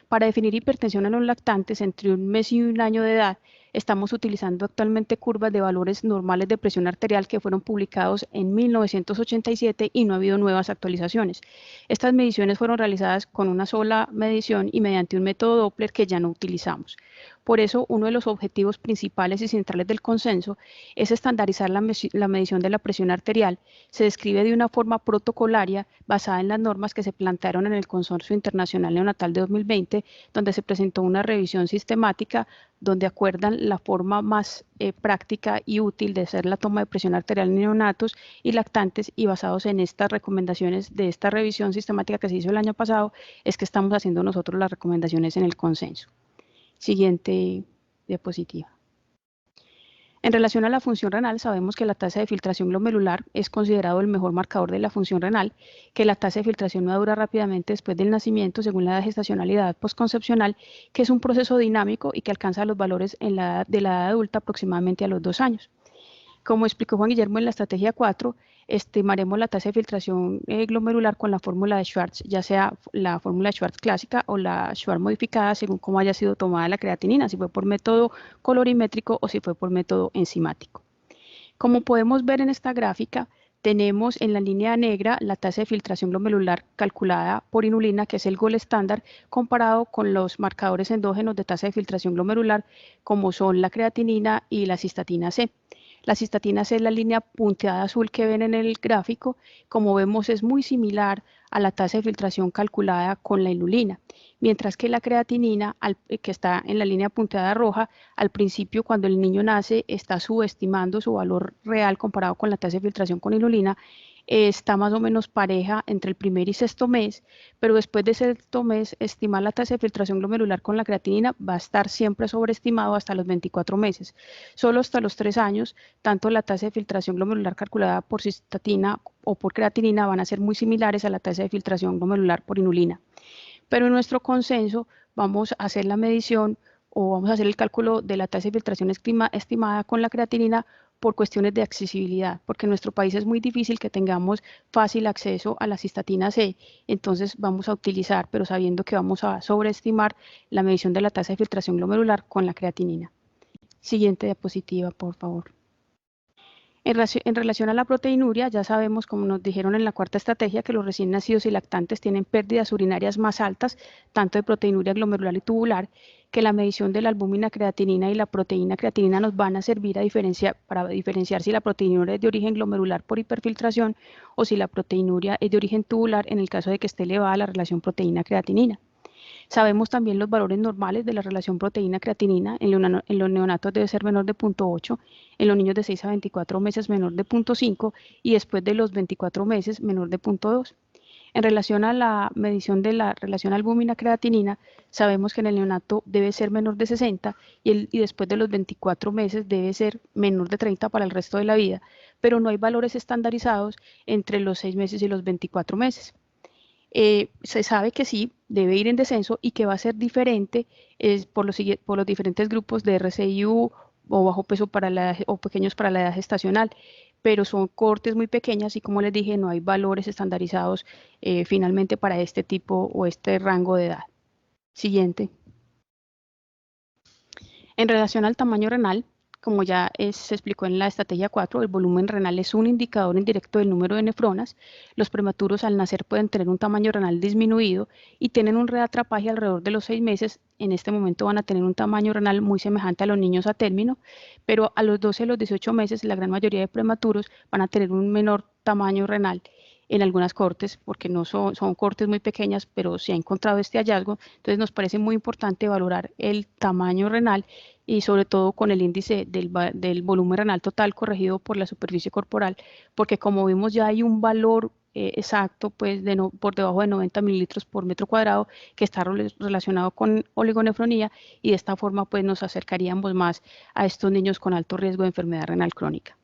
Para definir hipertensión en los lactantes entre 1 mes y 1 año de edad, estamos utilizando actualmente curvas de valores normales de presión arterial que fueron publicados en 1987 y no ha habido nuevas actualizaciones. Estas mediciones fueron realizadas con una sola medición y mediante un método Doppler que ya no utilizamos. Por eso, uno de los objetivos principales y centrales del consenso es estandarizar la medición de la presión arterial. Se describe de una forma protocolaria basada en las normas que se plantearon en el Consorcio Internacional Neonatal de 2020, donde se presentó una revisión sistemática donde acuerdan la forma más práctica y útil de hacer la toma de presión arterial en neonatos y lactantes, y basados en estas recomendaciones de esta revisión sistemática que se hizo el año pasado, es que estamos haciendo nosotros las recomendaciones en el consenso. Siguiente diapositiva. En relación a la función renal, sabemos que la tasa de filtración glomerular es considerado el mejor marcador de la función renal, que la tasa de filtración madura rápidamente después del nacimiento según la edad gestacional y la edad postconcepcional, que es un proceso dinámico y que alcanza los valores de la edad adulta aproximadamente a los 2 años. Como explicó Juan Guillermo en la estrategia 4, estimaremos la tasa de filtración glomerular con la fórmula de Schwartz, ya sea la fórmula de Schwartz clásica o la Schwartz modificada según cómo haya sido tomada la creatinina, si fue por método colorimétrico o si fue por método enzimático. Como podemos ver en esta gráfica, tenemos en la línea negra la tasa de filtración glomerular calculada por inulina, que es el gold estándar, comparado con los marcadores endógenos de tasa de filtración glomerular, como son la creatinina y la cistatina C. La cistatina C es la línea punteada azul que ven en el gráfico. Como vemos, es muy similar a la tasa de filtración calculada con la inulina, mientras que la creatinina, que está en la línea punteada roja, al principio cuando el niño nace está subestimando su valor real comparado con la tasa de filtración con inulina, está más o menos pareja entre el primer y sexto mes, pero después de sexto mes, estimar la tasa de filtración glomerular con la creatinina va a estar siempre sobreestimado hasta los 24 meses. Solo hasta los 3 años, tanto la tasa de filtración glomerular calculada por cistatina o por creatinina van a ser muy similares a la tasa de filtración glomerular por inulina. Pero en nuestro consenso vamos a hacer la medición o vamos a hacer el cálculo de la tasa de filtración estimada con la creatinina por cuestiones de accesibilidad, porque en nuestro país es muy difícil que tengamos fácil acceso a la cistatina C, entonces vamos a utilizar, pero sabiendo que vamos a sobreestimar la medición de la tasa de filtración glomerular con la creatinina. Siguiente diapositiva, por favor. En relación a la proteinuria, ya sabemos, como nos dijeron en la cuarta estrategia, que los recién nacidos y lactantes tienen pérdidas urinarias más altas, tanto de proteinuria glomerular y tubular, que la medición de la albúmina creatinina y la proteína creatinina nos van a servir para diferenciar si la proteinuria es de origen glomerular por hiperfiltración o si la proteinuria es de origen tubular en el caso de que esté elevada la relación proteína-creatinina. Sabemos también los valores normales de la relación proteína-creatinina. En los neonatos debe ser menor de 0.8, en los niños de 6 a 24 meses menor de 0.5 y después de los 24 meses menor de 0.2. En relación a la medición de la relación albúmina-creatinina, sabemos que en el neonato debe ser menor de 60 y después de los 24 meses debe ser menor de 30 para el resto de la vida, pero no hay valores estandarizados entre los 6 meses y los 24 meses. Se sabe que sí, debe ir en descenso y que va a ser diferente por los diferentes grupos de RCIU o bajo peso o pequeños para la edad gestacional, pero son cohortes muy pequeñas y como les dije, no hay valores estandarizados finalmente para este tipo o este rango de edad. Siguiente. En relación al tamaño renal, como ya se explicó en la estrategia 4, el volumen renal es un indicador indirecto del número de nefronas. Los prematuros al nacer pueden tener un tamaño renal disminuido y tienen un reatrapaje alrededor de los 6 meses. En este momento van a tener un tamaño renal muy semejante a los niños a término, pero a los 12 y los 18 meses la gran mayoría de prematuros van a tener un menor tamaño renal en algunas cohortes, porque no son cohortes muy pequeñas, pero se ha encontrado este hallazgo. Entonces nos parece muy importante valorar el tamaño renal y sobre todo con el índice del volumen renal total corregido por la superficie corporal, porque como vimos ya hay un valor exacto pues por debajo de 90 mililitros por metro cuadrado que está relacionado con oligonefronía y de esta forma pues nos acercaríamos más a estos niños con alto riesgo de enfermedad renal crónica.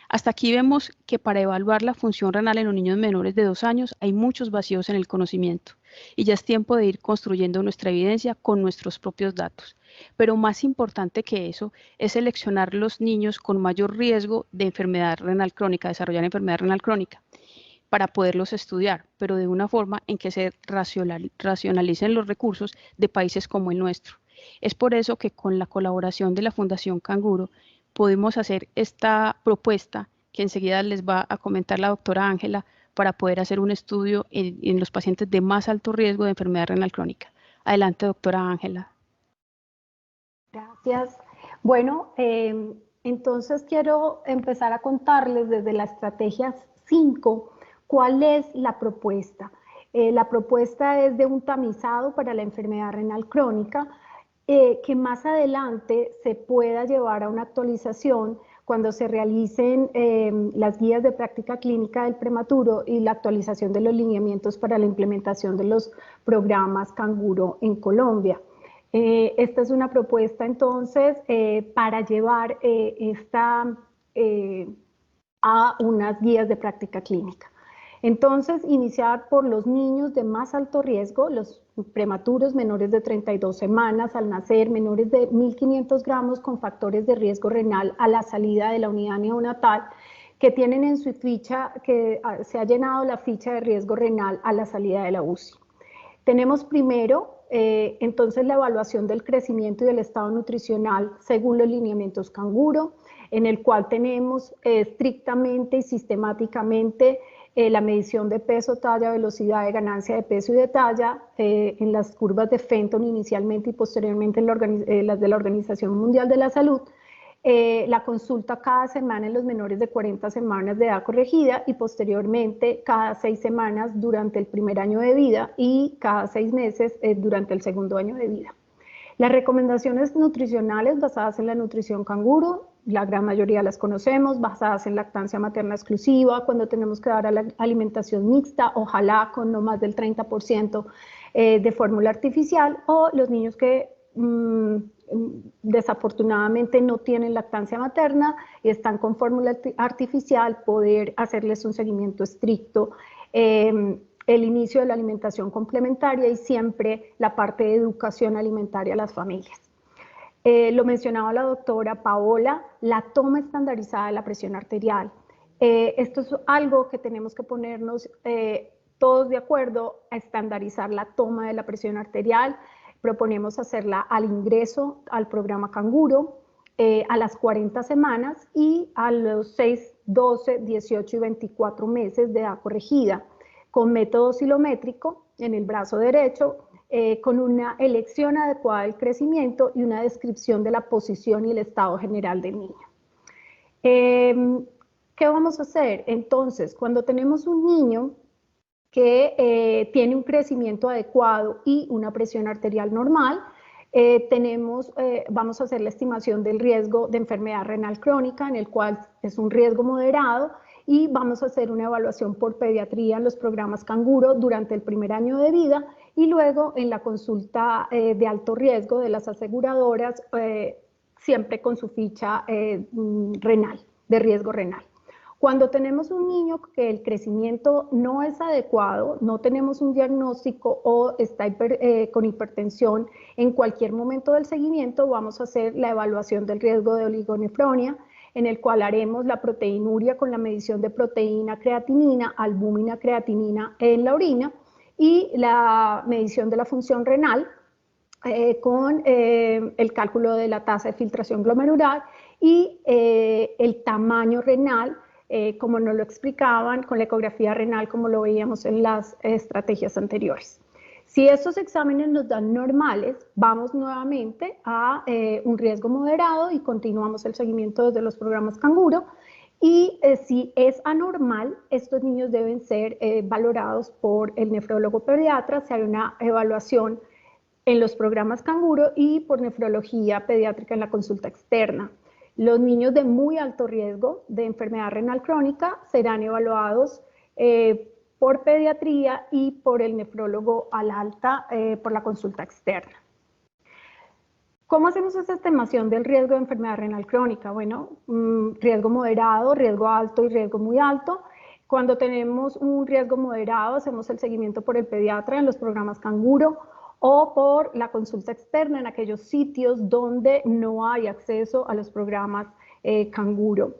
Hasta aquí vemos que para evaluar la función renal en los niños menores de 2 años hay muchos vacíos en el conocimiento y ya es tiempo de ir construyendo nuestra evidencia con nuestros propios datos. Pero más importante que eso es seleccionar los niños con mayor riesgo de enfermedad renal crónica, desarrollar enfermedad renal crónica, para poderlos estudiar, pero de una forma en que se racionalicen los recursos de países como el nuestro. Es por eso que con la colaboración de la Fundación Canguro podemos hacer esta propuesta que enseguida les va a comentar la doctora Ángela para poder hacer un estudio en los pacientes de más alto riesgo de enfermedad renal crónica. Adelante, doctora Ángela. Gracias. Bueno, entonces quiero empezar a contarles desde la estrategia 5 cuál es la propuesta. La propuesta es de un tamizado para la enfermedad renal crónica que más adelante se pueda llevar a una actualización cuando se realicen las guías de práctica clínica del prematuro y la actualización de los lineamientos para la implementación de los programas Canguro en Colombia. Esta es una propuesta entonces para llevar a unas guías de práctica clínica. Entonces, iniciar por los niños de más alto riesgo, los prematuros menores de 32 semanas al nacer, menores de 1.500 gramos con factores de riesgo renal a la salida de la unidad neonatal, que tienen en su ficha, que se ha llenado la ficha de riesgo renal a la salida de la UCI. Tenemos primero, entonces, la evaluación del crecimiento y del estado nutricional según los lineamientos Canguro, en el cual tenemos estrictamente y sistemáticamente la medición de peso, talla, velocidad de ganancia de peso y de talla en las curvas de Fenton inicialmente y posteriormente en las de la Organización Mundial de la Salud, la consulta cada semana en los menores de 40 semanas de edad corregida y posteriormente cada 6 semanas durante el primer año de vida y cada 6 meses durante el segundo año de vida. Las recomendaciones nutricionales basadas en la nutrición Canguro, la gran mayoría las conocemos, basadas en lactancia materna exclusiva, cuando tenemos que dar a la alimentación mixta, ojalá con no más del 30% de fórmula artificial, o los niños que desafortunadamente no tienen lactancia materna y están con fórmula artificial, poder hacerles un seguimiento estricto, el inicio de la alimentación complementaria y siempre la parte de educación alimentaria a las familias. Lo mencionaba la doctora Paola, la toma estandarizada de la presión arterial. Esto es algo que tenemos que ponernos todos de acuerdo a estandarizar la toma de la presión arterial. Proponemos hacerla al ingreso al programa Canguro, a las 40 semanas y a los 6, 12, 18 y 24 meses de edad corregida, con método oscilométrico en el brazo derecho, con una elección adecuada del crecimiento y una descripción de la posición y el estado general del niño. ¿Qué vamos a hacer? Entonces, cuando tenemos un niño que tiene un crecimiento adecuado y una presión arterial normal, vamos a hacer la estimación del riesgo de enfermedad renal crónica, en el cual es un riesgo moderado, y vamos a hacer una evaluación por pediatría en los programas Canguro durante el primer año de vida y luego en la consulta de alto riesgo de las aseguradoras, siempre con su ficha renal, de riesgo renal. Cuando tenemos un niño que el crecimiento no es adecuado, no tenemos un diagnóstico o está con hipertensión, en cualquier momento del seguimiento vamos a hacer la evaluación del riesgo de oligonefronia, en el cual haremos la proteinuria con la medición de proteína creatinina, albúmina creatinina en la orina y la medición de la función renal con el cálculo de la tasa de filtración glomerular y el tamaño renal, como nos lo explicaban, con la ecografía renal como lo veíamos en las estrategias anteriores. Si estos exámenes nos dan normales, vamos nuevamente a un riesgo moderado y continuamos el seguimiento desde los programas Canguro. Y si es anormal, estos niños deben ser valorados por el nefrólogo pediatra, se hará una evaluación en los programas Canguro y por nefrología pediátrica en la consulta externa. Los niños de muy alto riesgo de enfermedad renal crónica serán evaluados por pediatría y por el nefrólogo al alta por la consulta externa. ¿Cómo hacemos esa estimación del riesgo de enfermedad renal crónica? Bueno, riesgo moderado, riesgo alto y riesgo muy alto. Cuando tenemos un riesgo moderado, hacemos el seguimiento por el pediatra en los programas Canguro o por la consulta externa en aquellos sitios donde no hay acceso a los programas Canguro.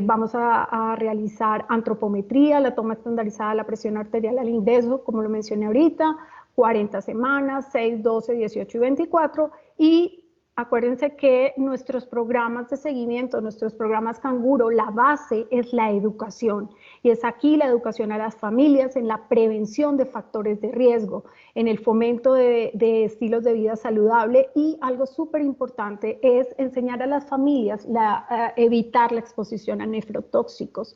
Vamos a realizar antropometría, la toma estandarizada de la presión arterial al ingreso, como lo mencioné ahorita, 40 semanas, 6, 12, 18 y 24, y acuérdense que nuestros programas de seguimiento, nuestros programas Canguro, la base es la educación, y es aquí la educación a las familias en la prevención de factores de riesgo, en el fomento de estilos de vida saludable, y algo súper importante es enseñar a las familias evitar la exposición a nefrotóxicos.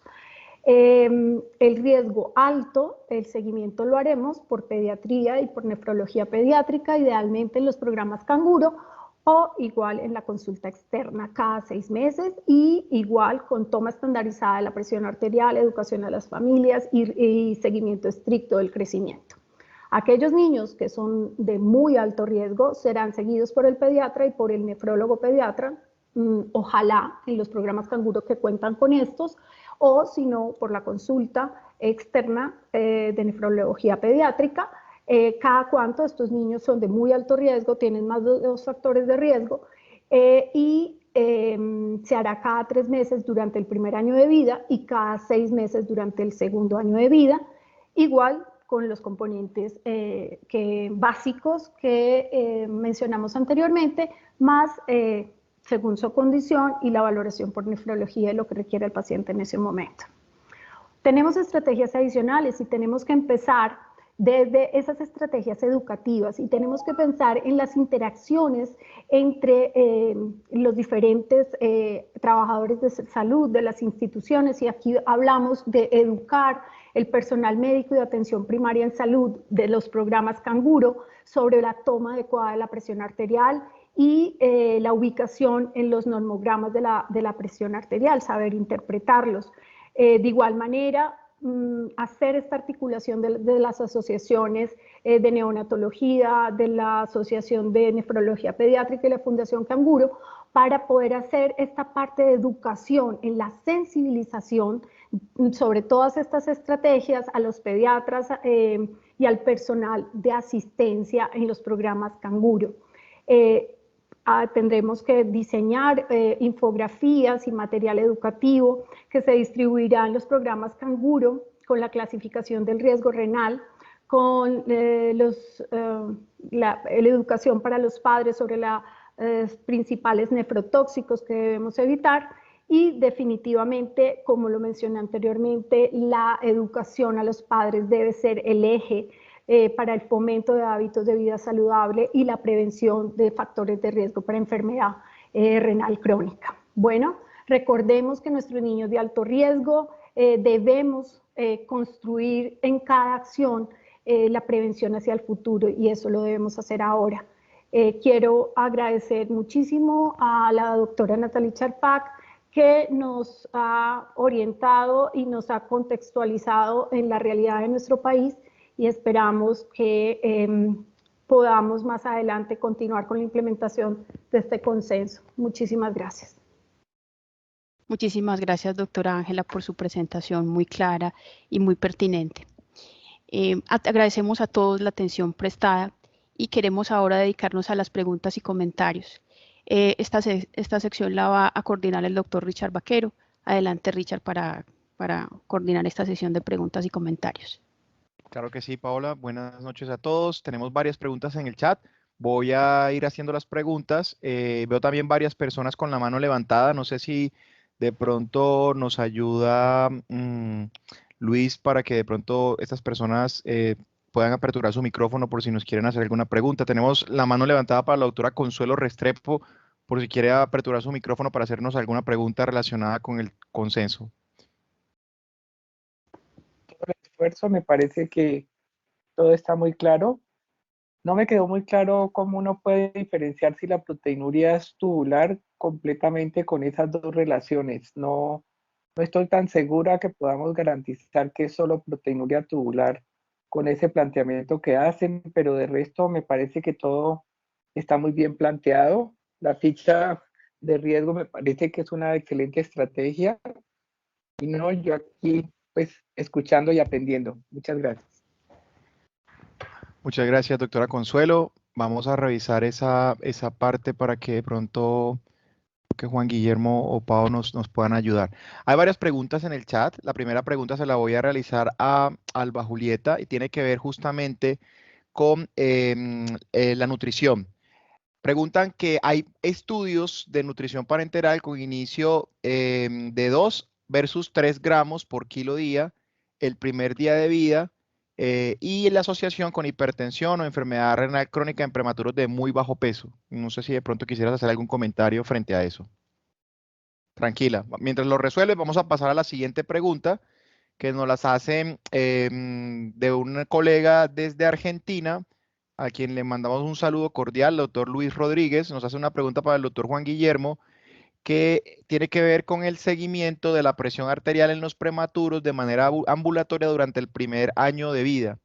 El riesgo alto, el seguimiento lo haremos por pediatría y por nefrología pediátrica, idealmente en los programas Canguro, o igual en la consulta externa cada 6 meses y igual con toma estandarizada de la presión arterial, educación a las familias y seguimiento estricto del crecimiento. Aquellos niños que son de muy alto riesgo serán seguidos por el pediatra y por el nefrólogo pediatra, ojalá en los programas Canguro que cuentan con estos, o si no, por la consulta externa de nefrología pediátrica. Cada cuanto estos niños son de muy alto riesgo, tienen más de 2 factores de riesgo, y se hará cada 3 meses durante el primer año de vida y cada 6 meses durante el segundo año de vida, igual con los componentes básicos que mencionamos anteriormente, más según su condición y la valoración por nefrología de lo que requiere el paciente en ese momento. Tenemos estrategias adicionales y tenemos que empezar desde esas estrategias educativas y tenemos que pensar en las interacciones entre los diferentes trabajadores de salud de las instituciones, y aquí hablamos de educar el personal médico y de atención primaria en salud de los programas Canguro sobre la toma adecuada de la presión arterial y la ubicación en los normogramas de la presión arterial, saber interpretarlos. De igual manera, hacer esta articulación de las asociaciones de neonatología, de la Asociación de Nefrología Pediátrica y la Fundación Canguro, para poder hacer esta parte de educación en la sensibilización sobre todas estas estrategias a los pediatras y al personal de asistencia en los programas Canguro. Tendremos que diseñar infografías y material educativo que se distribuirá en los programas Canguro con la clasificación del riesgo renal, con la educación para los padres sobre los principales nefrotóxicos que debemos evitar, y definitivamente, como lo mencioné anteriormente, la educación a los padres debe ser el eje para el fomento de hábitos de vida saludable y la prevención de factores de riesgo para enfermedad renal crónica. Bueno, recordemos que nuestros niños de alto riesgo debemos construir en cada acción la prevención hacia el futuro, y eso lo debemos hacer ahora. Quiero agradecer muchísimo a la doctora Nathalie Charpak, que nos ha orientado y nos ha contextualizado en la realidad de nuestro país, y esperamos que podamos más adelante continuar con la implementación de este consenso. Muchísimas gracias. Muchísimas gracias, doctora Ángela, por su presentación muy clara y muy pertinente. Agradecemos a todos la atención prestada y queremos ahora dedicarnos a las preguntas y comentarios. Esta sección la va a coordinar el doctor Richard Vaquero. Adelante, Richard, para coordinar esta sesión de preguntas y comentarios. Claro que sí, Paola. Buenas noches a todos. Tenemos varias preguntas en el chat. Voy a ir haciendo las preguntas. Veo también varias personas con la mano levantada. No sé si de pronto nos ayuda Luis, para que de pronto estas personas puedan aperturar su micrófono por si nos quieren hacer alguna pregunta. Tenemos la mano levantada para la doctora Consuelo Restrepo, por si quiere aperturar su micrófono para hacernos alguna pregunta relacionada con el consenso. Esfuerzo, me parece que todo está muy claro. No me quedó muy claro cómo uno puede diferenciar si la proteinuria es tubular completamente con esas dos relaciones. No estoy tan segura que podamos garantizar que es solo proteinuria tubular con ese planteamiento que hacen, pero de resto me parece que todo está muy bien planteado. La ficha de riesgo me parece que es una excelente estrategia. Y no, yo aquí pues escuchando y aprendiendo. Muchas gracias. Muchas gracias, doctora Consuelo. Vamos a revisar esa parte para que de pronto que Juan Guillermo o Pau nos puedan ayudar. Hay varias preguntas en el chat. La primera pregunta se la voy a realizar a Alba Julieta y tiene que ver justamente con la nutrición. Preguntan que hay estudios de nutrición parenteral con inicio de 2 versus 3 gramos por kilo día el primer día de vida y la asociación con hipertensión o enfermedad renal crónica en prematuros de muy bajo peso. No sé si de pronto quisieras hacer algún comentario frente a eso. Tranquila. Mientras lo resuelves, vamos a pasar a la siguiente pregunta, que nos las hacen de un colega desde Argentina, a quien le mandamos un saludo cordial, el doctor Luis Rodríguez. Nos hace una pregunta para el doctor Juan Guillermo, que tiene que ver con el seguimiento de la presión arterial en los prematuros de manera ambulatoria durante el primer año de vida.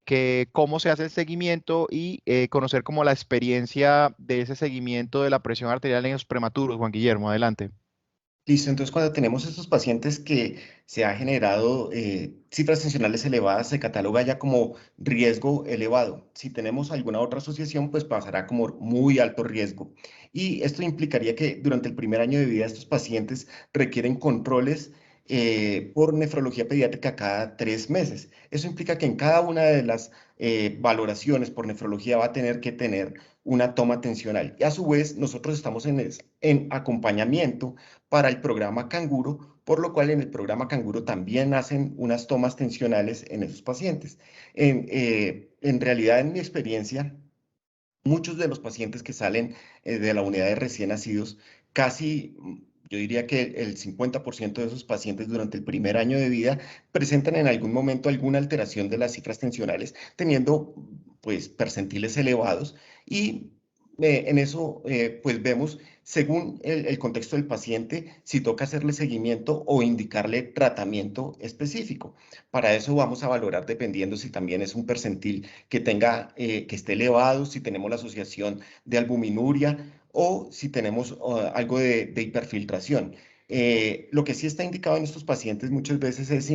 que cómo se hace el seguimiento y conocer como la experiencia de ese seguimiento de la presión arterial en los prematuros. Juan Guillermo, adelante. Listo, entonces cuando tenemos estos pacientes que se ha generado cifras tensionales elevadas, se cataloga ya como riesgo elevado. Si tenemos alguna otra asociación, pues pasará como muy alto riesgo. Y esto implicaría que durante el primer año de vida estos pacientes requieren controles por nefrología pediátrica cada 3 meses. Eso implica que en cada una de las valoraciones por nefrología va a tener que tener una toma tensional. Y a su vez, nosotros estamos en acompañamiento para el programa Canguro, por lo cual en el programa Canguro también hacen unas tomas tensionales en esos pacientes. En realidad, en mi experiencia, muchos de los pacientes que salen de la unidad de recién nacidos, casi, yo diría que el 50% de esos pacientes durante el primer año de vida presentan en algún momento alguna alteración de las cifras tensionales, teniendo pues percentiles elevados y en eso pues vemos según el contexto del paciente si toca hacerle seguimiento o indicarle tratamiento específico. Para eso vamos a valorar dependiendo si también es un percentil que tenga, que esté elevado, si tenemos la asociación de albuminuria o si tenemos algo de hiperfiltración. Lo que sí está indicado en estos pacientes muchas veces es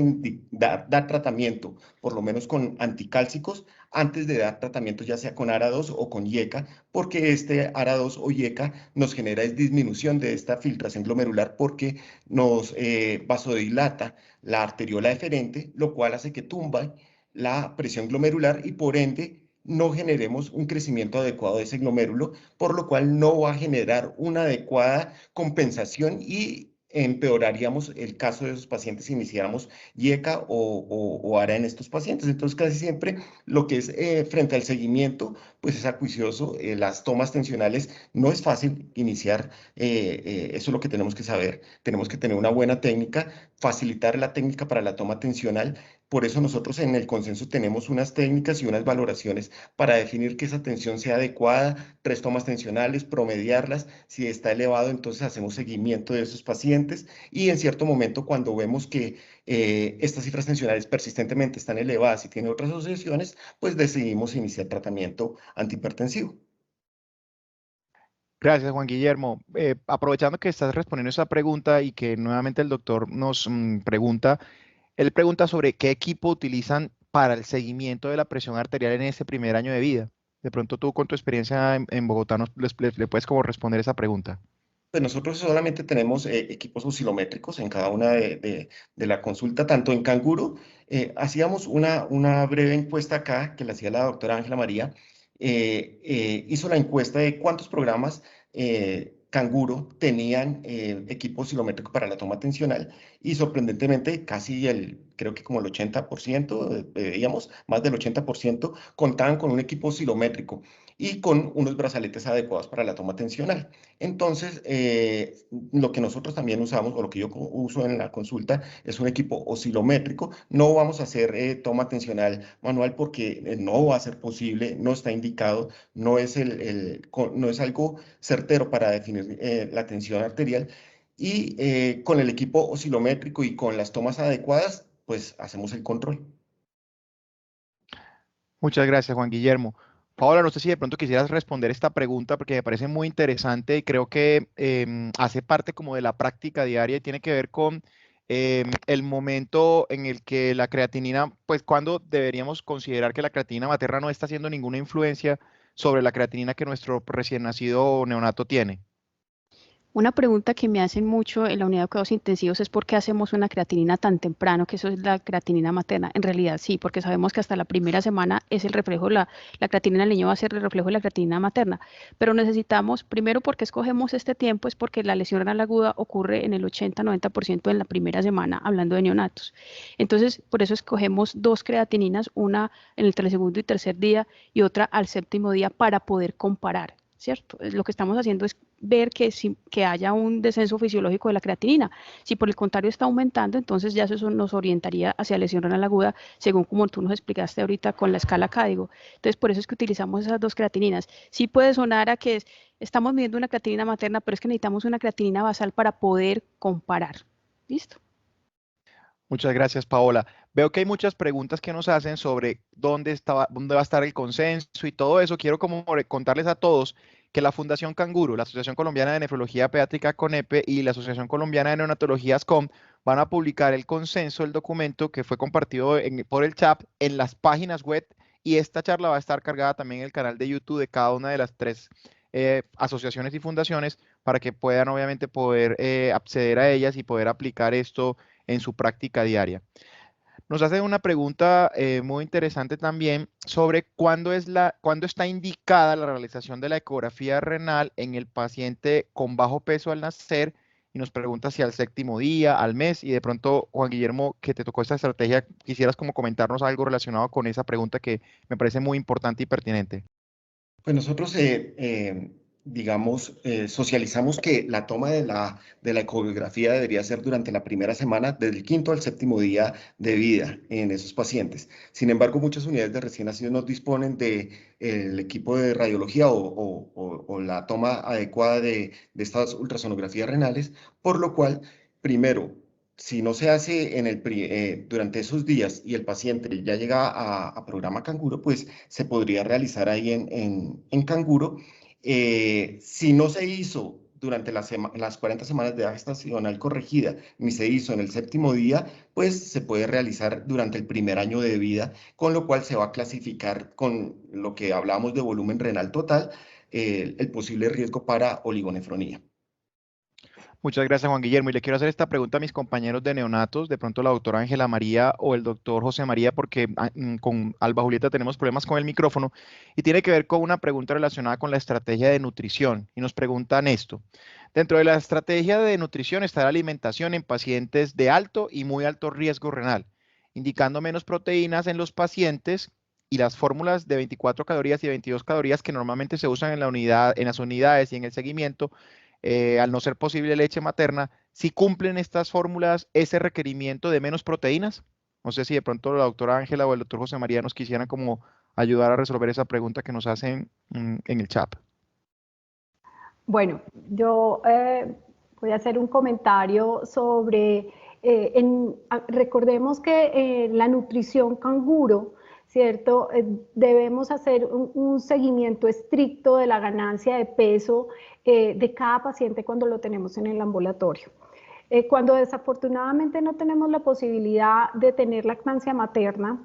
dar tratamiento, por lo menos con anticálcicos, antes de dar tratamiento ya sea con ARA2 o con IECA, porque este ARA2 o IECA nos genera disminución de esta filtración glomerular porque nos vasodilata la arteriola deferente, lo cual hace que tumba la presión glomerular y por ende no generemos un crecimiento adecuado de ese glomérulo, por lo cual no va a generar una adecuada compensación y empeoraríamos el caso de esos pacientes si iniciáramos IECA o ARA en estos pacientes. Entonces, casi siempre lo que es frente al seguimiento, pues es acuicioso. Las tomas tensionales no es fácil iniciar, eso es lo que tenemos que saber. Tenemos que tener una buena técnica, facilitar la técnica para la toma tensional. Por eso nosotros en el consenso tenemos unas técnicas y unas valoraciones para definir que esa tensión sea adecuada, 3 tomas tensionales, promediarlas. Si está elevado, entonces hacemos seguimiento de esos pacientes y en cierto momento cuando vemos que estas cifras tensionales persistentemente están elevadas y tienen otras asociaciones, pues decidimos iniciar tratamiento antihipertensivo. Gracias, Juan Guillermo. Aprovechando que estás respondiendo esa pregunta y que nuevamente el doctor nos pregunta, él pregunta sobre qué equipo utilizan para el seguimiento de la presión arterial en ese primer año de vida. De pronto tú con tu experiencia en Bogotá le puedes como responder esa pregunta. Pues nosotros solamente tenemos equipos oscilométricos en cada una de la consulta, tanto en Canguro, hacíamos una breve encuesta acá que la hacía la doctora Ángela María, hizo la encuesta de cuántos programas Canguro tenían equipo oscilométrico para la toma tensional y sorprendentemente creo que como el 80%, veíamos, más del 80% contaban con un equipo oscilométrico y con unos brazaletes adecuados para la toma tensional. Entonces, lo que nosotros también usamos, o lo que yo uso en la consulta, es un equipo oscilométrico. No vamos a hacer toma tensional manual porque no va a ser posible, no está indicado, no es algo certero para definir la tensión arterial. Y con el equipo oscilométrico y con las tomas adecuadas, pues hacemos el control. Muchas gracias, Juan Guillermo. Paola, no sé si de pronto quisieras responder esta pregunta porque me parece muy interesante y creo que hace parte como de la práctica diaria y tiene que ver con el momento en el que la creatinina, pues cuando deberíamos considerar que la creatinina materna no está haciendo ninguna influencia sobre la creatinina que nuestro recién nacido neonato tiene. Una pregunta que me hacen mucho en la unidad de cuidados intensivos es por qué hacemos una creatinina tan temprano, que eso es la creatinina materna. En realidad sí, porque sabemos que hasta la primera semana es el reflejo, la creatinina del niño va a ser el reflejo de la creatinina materna. Pero necesitamos, primero porque escogemos este tiempo, es porque la lesión renal aguda ocurre en el 80-90% en la primera semana, hablando de neonatos. Entonces, por eso escogemos 2 creatininas, una en el segundo y tercer día y otra al 7º día para poder comparar, ¿cierto? Lo que estamos haciendo es ver que haya un descenso fisiológico de la creatinina. Si por el contrario está aumentando, entonces ya eso nos orientaría hacia lesión renal aguda, según como tú nos explicaste ahorita con la escala CADIGO. Entonces, por eso es que utilizamos esas 2 creatininas. Sí puede sonar a que estamos midiendo una creatinina materna, pero es que necesitamos una creatinina basal para poder comparar. ¿Listo? Muchas gracias, Paola. Veo que hay muchas preguntas que nos hacen sobre dónde va a estar el consenso y todo eso. Quiero como contarles a todos que la Fundación Canguro, la Asociación Colombiana de Nefrología Pediátrica CONEPE y la Asociación Colombiana de Neonatología ASCOM van a publicar el consenso, el documento que fue compartido por el chat en las páginas web, y esta charla va a estar cargada también en el canal de YouTube de cada una de las tres asociaciones y fundaciones para que puedan obviamente poder acceder a ellas y poder aplicar esto en su práctica diaria. Nos hacen una pregunta muy interesante también sobre cuándo está indicada la realización de la ecografía renal en el paciente con bajo peso al nacer, y nos pregunta si al 7º día, al mes, y de pronto, Juan Guillermo, que te tocó esta estrategia, quisieras como comentarnos algo relacionado con esa pregunta que me parece muy importante y pertinente. Pues nosotros, digamos, socializamos que la toma de la ecografía debería ser durante la primera semana, desde el 5º al 7º día de vida en esos pacientes. Sin embargo, muchas unidades de recién nacidos no disponen del equipo de radiología o la toma adecuada de estas ultrasonografías renales, por lo cual, primero, si no se hace durante esos días y el paciente ya llega a programa Canguro, pues se podría realizar ahí en Canguro. Si no se hizo durante las 40 semanas de edad gestacional corregida, ni se hizo en el 7º día, pues se puede realizar durante el primer año de vida, con lo cual se va a clasificar con lo que hablamos de volumen renal total, el posible riesgo para oligonefronía. Muchas gracias, Juan Guillermo. Y le quiero hacer esta pregunta a mis compañeros de neonatos, de pronto la doctora Ángela María o el doctor José María, porque con Alba Julieta tenemos problemas con el micrófono, y tiene que ver con una pregunta relacionada con la estrategia de nutrición. Y nos preguntan esto. Dentro de la estrategia de nutrición está la alimentación en pacientes de alto y muy alto riesgo renal, indicando menos proteínas en los pacientes, y las fórmulas de 24 calorías y 22 calorías que normalmente se usan en las unidades y en el seguimiento, al no ser posible leche materna, si cumplen estas fórmulas ese requerimiento de menos proteínas. No sé si de pronto la doctora Ángela o el doctor José María nos quisieran como ayudar a resolver esa pregunta que nos hacen en el chat. Bueno, yo voy a hacer un comentario sobre, recordemos que la nutrición canguro, ¿cierto? Debemos hacer un seguimiento estricto de la ganancia de peso de cada paciente cuando lo tenemos en el ambulatorio. Cuando desafortunadamente no tenemos la posibilidad de tener lactancia materna,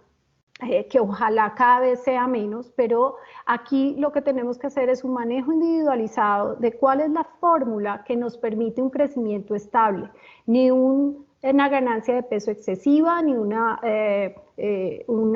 que ojalá cada vez sea menos, pero aquí lo que tenemos que hacer es un manejo individualizado de cuál es la fórmula que nos permite un crecimiento estable, ni una ganancia de peso excesiva, ni una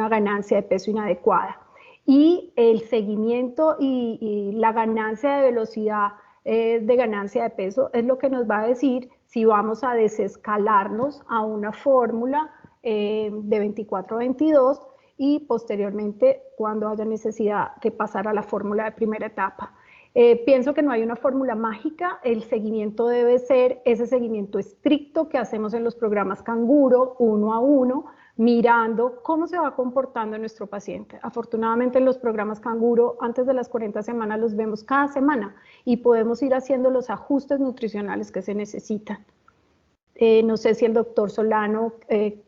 ganancia de peso inadecuada. Y el seguimiento y la ganancia de velocidad de ganancia de peso es lo que nos va a decir si vamos a desescalarnos a una fórmula de 24-22 y posteriormente cuando haya necesidad de pasar a la fórmula de primera etapa. Pienso que no hay una fórmula mágica, el seguimiento debe ser ese seguimiento estricto que hacemos en los programas Canguro, 1 a 1, mirando cómo se va comportando nuestro paciente. Afortunadamente en los programas Canguro, antes de las 40 semanas los vemos cada semana y podemos ir haciendo los ajustes nutricionales que se necesitan. No sé si el doctor Solano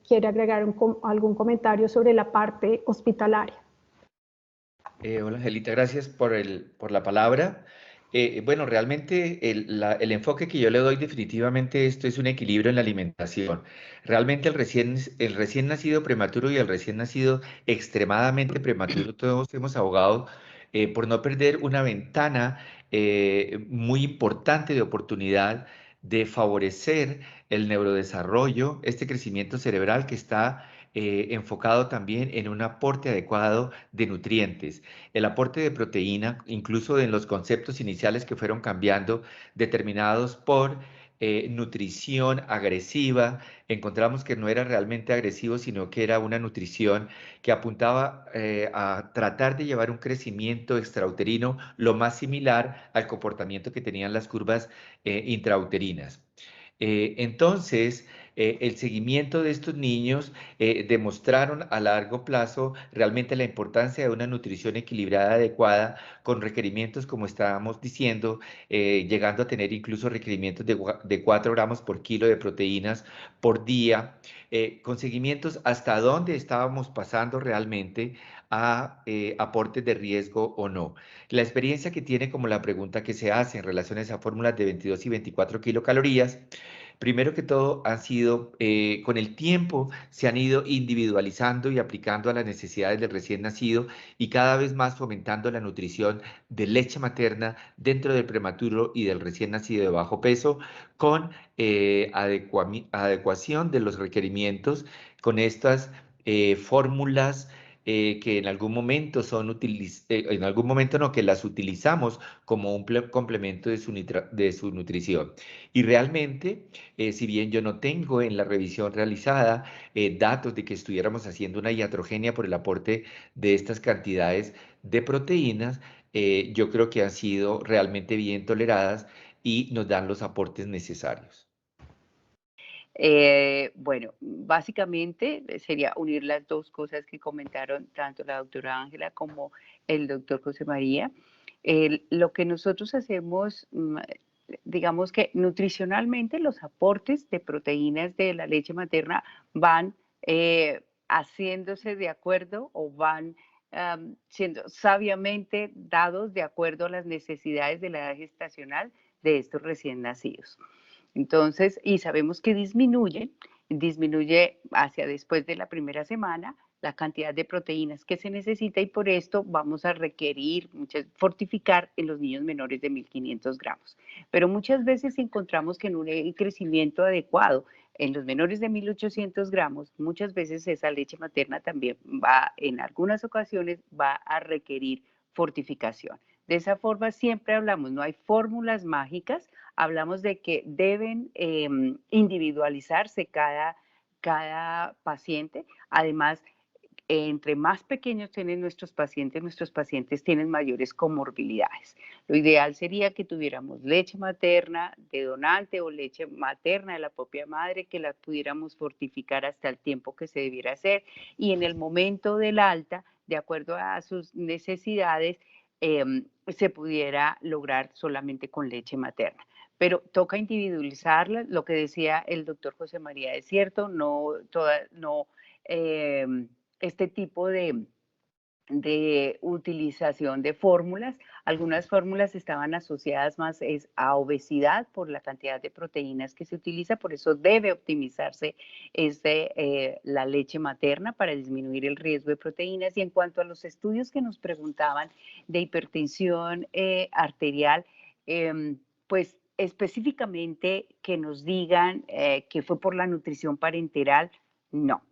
quiere agregar algún comentario sobre la parte hospitalaria. Hola, Angelita, gracias por la palabra. Bueno, realmente el enfoque que yo le doy definitivamente esto es un equilibrio en la alimentación. Realmente el recién nacido prematuro y el recién nacido extremadamente prematuro, todos hemos abogado por no perder una ventana muy importante de oportunidad de favorecer el neurodesarrollo, este crecimiento cerebral que está enfocado también en un aporte adecuado de nutrientes. El aporte de proteína, incluso en los conceptos iniciales que fueron cambiando, determinados por nutrición agresiva, encontramos que no era realmente agresivo, sino que era una nutrición que apuntaba a tratar de llevar un crecimiento extrauterino lo más similar al comportamiento que tenían las curvas intrauterinas. Entonces, el seguimiento de estos niños demostraron a largo plazo realmente la importancia de una nutrición equilibrada, adecuada, con requerimientos, como estábamos diciendo, llegando a tener incluso requerimientos de 4 gramos por kilo de proteínas por día, con seguimientos hasta dónde estábamos pasando realmente a aportes de riesgo o no. La experiencia que tiene, como la pregunta que se hace en relación a esas fórmulas de 22 y 24 kilocalorías, primero que todo, han sido, con el tiempo, se han ido individualizando y aplicando a las necesidades del recién nacido y cada vez más fomentando la nutrición de leche materna dentro del prematuro y del recién nacido de bajo peso, con adecuación de los requerimientos, con estas fórmulas que en algún momento en algún momento no, que las utilizamos como un complemento de su nutrición. Y realmente, si bien yo no tengo en la revisión realizada datos de que estuviéramos haciendo una iatrogenia por el aporte de estas cantidades de proteínas, yo creo que han sido realmente bien toleradas y nos dan los aportes necesarios. Bueno, básicamente sería unir las dos cosas que comentaron tanto la doctora Ángela como el doctor José María. Lo que nosotros hacemos, digamos que nutricionalmente los aportes de proteínas de la leche materna van haciéndose de acuerdo o van siendo sabiamente dados de acuerdo a las necesidades de la edad gestacional de estos recién nacidos. Entonces, y sabemos que disminuye hacia después de la primera semana la cantidad de proteínas que se necesita y por esto vamos a requerir fortificar en los niños menores de 1500 gramos. Pero muchas veces encontramos que en un crecimiento adecuado en los menores de 1800 gramos, muchas veces esa leche materna también en algunas ocasiones va a requerir fortificación. De esa forma siempre hablamos, no hay fórmulas mágicas, hablamos de que deben individualizarse cada paciente. Además, entre más pequeños tienen nuestros pacientes tienen mayores comorbilidades. Lo ideal sería que tuviéramos leche materna de donante o leche materna de la propia madre, que la pudiéramos fortificar hasta el tiempo que se debiera hacer y en el momento del alta, de acuerdo a sus necesidades, se pudiera lograr solamente con leche materna. Pero toca individualizarla, lo que decía el doctor José María es cierto, este tipo de utilización de fórmulas. Algunas fórmulas estaban asociadas más a obesidad por la cantidad de proteínas que se utiliza, por eso debe optimizarse la leche materna para disminuir el riesgo de proteínas. Y en cuanto a los estudios que nos preguntaban de hipertensión arterial, pues específicamente que nos digan que fue por la nutrición parenteral, no.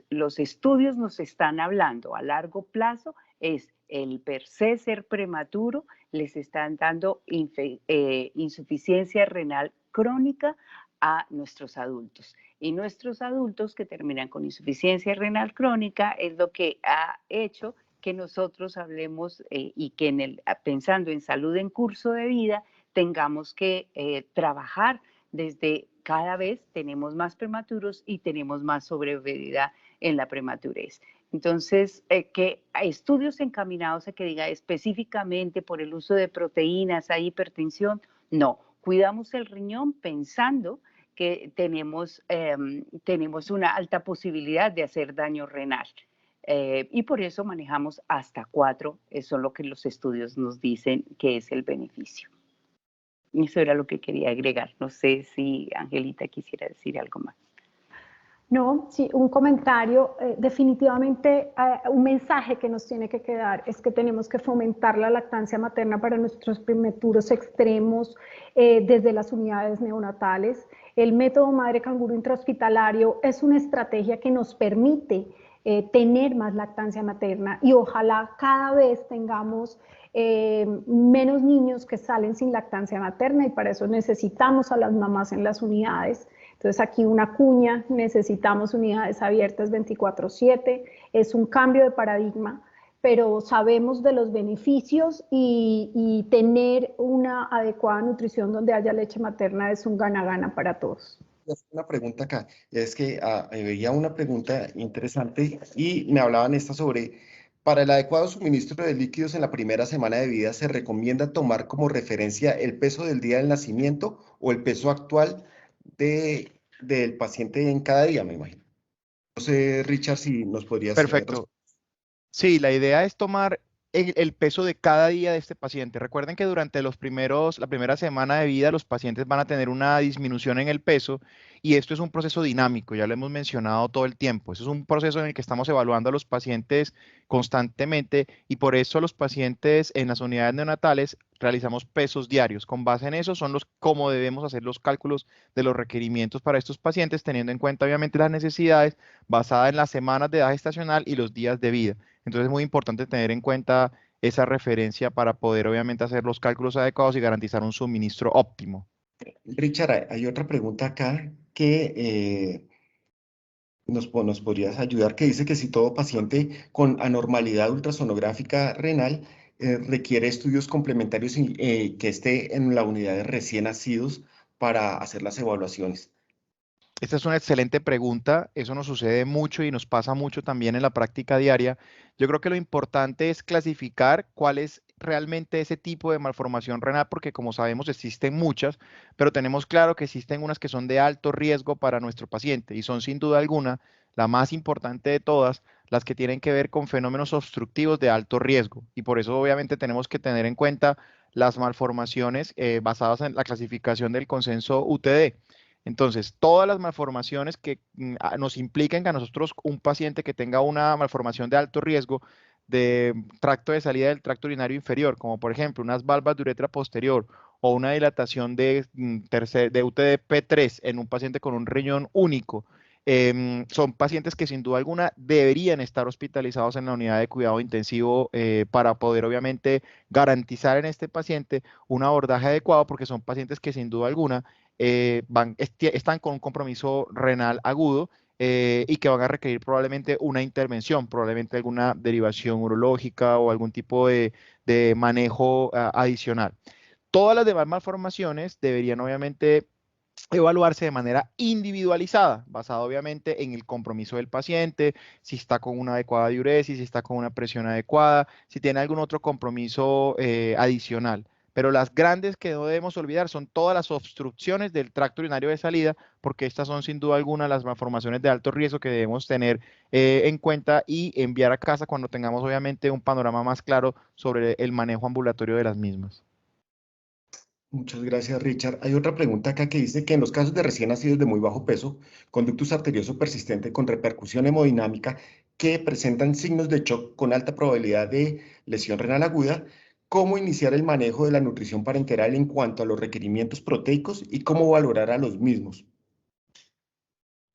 Los estudios nos están hablando a largo plazo, es el per se ser prematuro, les están dando insuficiencia renal crónica a nuestros adultos. Y nuestros adultos que terminan con insuficiencia renal crónica es lo que ha hecho que nosotros hablemos y que pensando en salud en curso de vida, tengamos que trabajar desde cada vez tenemos más prematuros y tenemos más sobrevivencia en la prematurez. Entonces, que hay estudios encaminados a que diga específicamente por el uso de proteínas hay hipertensión, no. Cuidamos el riñón pensando que tenemos una alta posibilidad de hacer daño renal. Y por eso manejamos hasta 4, eso es lo que los estudios nos dicen que es el beneficio. Eso era lo que quería agregar. No sé si Angelita quisiera decir algo más. No, sí, un comentario. Definitivamente un mensaje que nos tiene que quedar es que tenemos que fomentar la lactancia materna para nuestros prematuros extremos desde las unidades neonatales. El método Madre Canguro intrahospitalario es una estrategia que nos permite tener más lactancia materna y ojalá cada vez tengamos menos niños que salen sin lactancia materna y para eso necesitamos a las mamás en las unidades. Entonces aquí una cuña, necesitamos unidades abiertas 24/7, es un cambio de paradigma, pero sabemos de los beneficios y tener una adecuada nutrición donde haya leche materna es un gana-gana para todos. Una pregunta acá, es que veía una pregunta interesante y me hablaban esta sobre, para el adecuado suministro de líquidos en la primera semana de vida, ¿se recomienda tomar como referencia el peso del día del nacimiento o el peso actual del paciente en cada día, me imagino? No sé, Richard, si nos podrías... Perfecto. Sí, la idea es tomar el peso de cada día de este paciente. Recuerden que durante la primera semana de vida los pacientes van a tener una disminución en el peso y esto es un proceso dinámico, ya lo hemos mencionado todo el tiempo. Eso es un proceso en el que estamos evaluando a los pacientes constantemente y por eso los pacientes en las unidades neonatales realizamos pesos diarios. Con base en eso son cómo debemos hacer los cálculos de los requerimientos para estos pacientes, teniendo en cuenta obviamente las necesidades basadas en las semanas de edad gestacional y los días de vida. Entonces es muy importante tener en cuenta esa referencia para poder obviamente hacer los cálculos adecuados y garantizar un suministro óptimo. Richard, hay otra pregunta acá que nos podrías ayudar, que dice que si todo paciente con anormalidad ultrasonográfica renal requiere estudios complementarios que esté en la unidad de recién nacidos para hacer las evaluaciones. Esta es una excelente pregunta. Eso nos sucede mucho y nos pasa mucho también en la práctica diaria. Yo creo que lo importante es clasificar cuál es realmente ese tipo de malformación renal, porque como sabemos existen muchas, pero tenemos claro que existen unas que son de alto riesgo para nuestro paciente y son sin duda alguna la más importante de todas, las que tienen que ver con fenómenos obstructivos de alto riesgo. Y por eso obviamente tenemos que tener en cuenta las malformaciones basadas en la clasificación del consenso UTD. Entonces, todas las malformaciones que nos impliquen que a nosotros un paciente que tenga una malformación de alto riesgo de tracto de salida del tracto urinario inferior, como por ejemplo unas valvas de uretra posterior o una dilatación de UTD-P3 en un paciente con un riñón único, son pacientes que sin duda alguna deberían estar hospitalizados en la unidad de cuidado intensivo para poder obviamente garantizar en este paciente un abordaje adecuado, porque son pacientes que sin duda alguna están con un compromiso renal agudo y que van a requerir probablemente una intervención, probablemente alguna derivación urológica o algún tipo de manejo adicional. Todas las demás malformaciones deberían obviamente evaluarse de manera individualizada, basada obviamente en el compromiso del paciente, si está con una adecuada diuresis, si está con una presión adecuada, si tiene algún otro compromiso adicional. Pero las grandes que no debemos olvidar son todas las obstrucciones del tracto urinario de salida, porque estas son sin duda alguna las malformaciones de alto riesgo que debemos tener en cuenta y enviar a casa cuando tengamos obviamente un panorama más claro sobre el manejo ambulatorio de las mismas. Muchas gracias, Richard. Hay otra pregunta acá que dice que en los casos de recién nacidos de muy bajo peso, conductus arterioso persistente con repercusión hemodinámica que presentan signos de shock con alta probabilidad de lesión renal aguda, ¿cómo iniciar el manejo de la nutrición parenteral en cuanto a los requerimientos proteicos y cómo valorar a los mismos?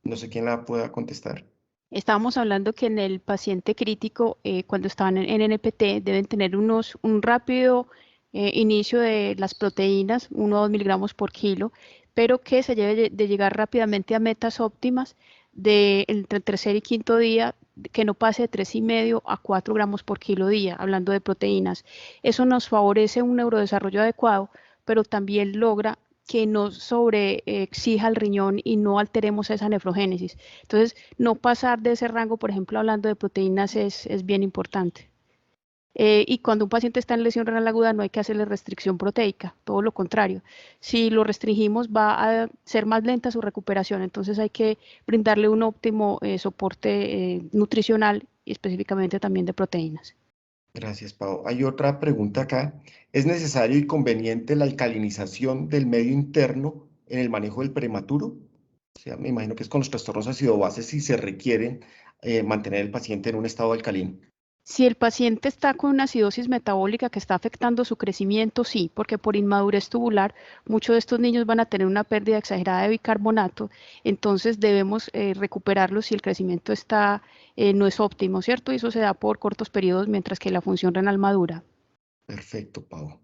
No sé quién la pueda contestar. Estábamos hablando que en el paciente crítico, cuando están en NPT, deben tener un rápido inicio de las proteínas, 1 o 2 miligramos por kilo, pero que se debe de llegar rápidamente a metas óptimas entre el tercer y quinto día, que no pase de 3,5 a 4 gramos por kilo día, hablando de proteínas. Eso nos favorece un neurodesarrollo adecuado, pero también logra que no sobreexija el riñón y no alteremos esa nefrogénesis. Entonces, no pasar de ese rango, por ejemplo, hablando de proteínas, es bien importante. Y cuando un paciente está en lesión renal aguda no hay que hacerle restricción proteica, todo lo contrario. Si lo restringimos va a ser más lenta su recuperación, entonces hay que brindarle un óptimo soporte nutricional y específicamente también de proteínas. Gracias, Pau. Hay otra pregunta acá. ¿Es necesario y conveniente la alcalinización del medio interno en el manejo del prematuro? O sea, me imagino que es con los trastornos ácido-base si se requiere mantener el paciente en un estado alcalino. Si el paciente está con una acidosis metabólica que está afectando su crecimiento, sí, porque por inmadurez tubular muchos de estos niños van a tener una pérdida exagerada de bicarbonato, entonces debemos recuperarlos si el crecimiento no es óptimo, ¿cierto? Y eso se da por cortos periodos mientras que la función renal madura. Perfecto, Pau.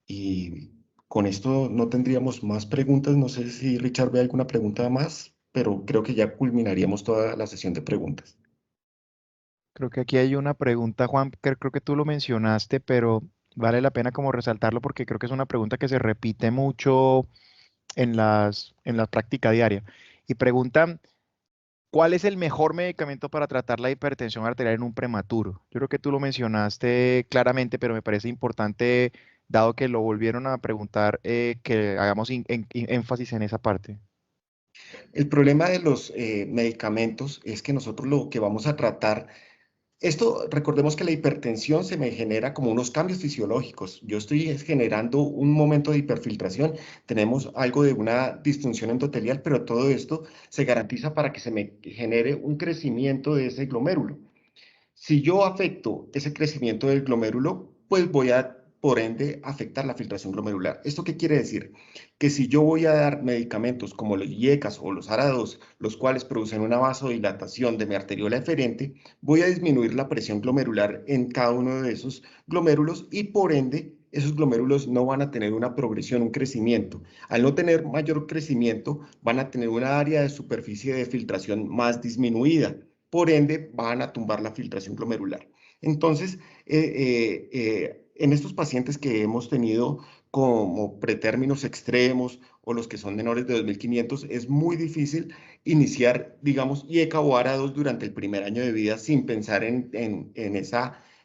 Y con esto no tendríamos más preguntas. No sé si Richard ve alguna pregunta más, pero creo que ya culminaríamos toda la sesión de preguntas. Creo que aquí hay una pregunta, Juan, que creo que tú lo mencionaste, pero vale la pena como resaltarlo porque creo que es una pregunta que se repite mucho en la práctica diaria. Y preguntan, ¿cuál es el mejor medicamento para tratar la hipertensión arterial en un prematuro? Yo creo que tú lo mencionaste claramente, pero me parece importante, dado que lo volvieron a preguntar, que hagamos énfasis en esa parte. El problema de los medicamentos es que nosotros lo que vamos a tratar, esto, recordemos que la hipertensión se me genera como unos cambios fisiológicos. Yo estoy generando un momento de hiperfiltración, tenemos algo de una disfunción endotelial, pero todo esto se garantiza para que se me genere un crecimiento de ese glomérulo. Si yo afecto ese crecimiento del glomérulo, pues voy a, por ende, afectar la filtración glomerular. ¿Esto qué quiere decir? Que si yo voy a dar medicamentos como los IECAS o los ARA2, los cuales producen una vasodilatación de mi arteriola eferente, voy a disminuir la presión glomerular en cada uno de esos glomérulos y, por ende, esos glomérulos no van a tener una progresión, un crecimiento. Al no tener mayor crecimiento, van a tener una área de superficie de filtración más disminuida. Por ende, van a tumbar la filtración glomerular. Entonces, en estos pacientes que hemos tenido como pretérminos extremos o los que son menores de 2.500, es muy difícil iniciar, digamos, IECA o ARA2 durante el primer año de vida sin pensar en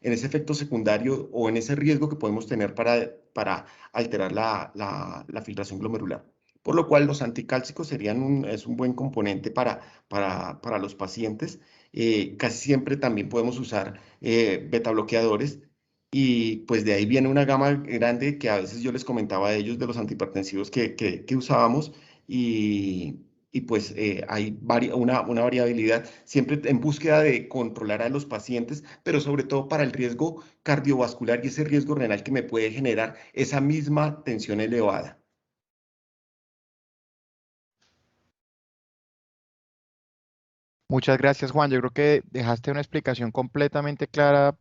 ese efecto secundario o en ese riesgo que podemos tener para alterar la filtración glomerular. Por lo cual, los anticálcicos es un buen componente para los pacientes. Casi siempre también podemos usar beta bloqueadores y pues de ahí viene una gama grande que a veces yo les comentaba a ellos de los antihipertensivos que usábamos y pues hay una variabilidad siempre en búsqueda de controlar a los pacientes, pero sobre todo para el riesgo cardiovascular y ese riesgo renal que me puede generar esa misma tensión elevada. Muchas gracias, Juan. Yo creo que dejaste una explicación completamente clara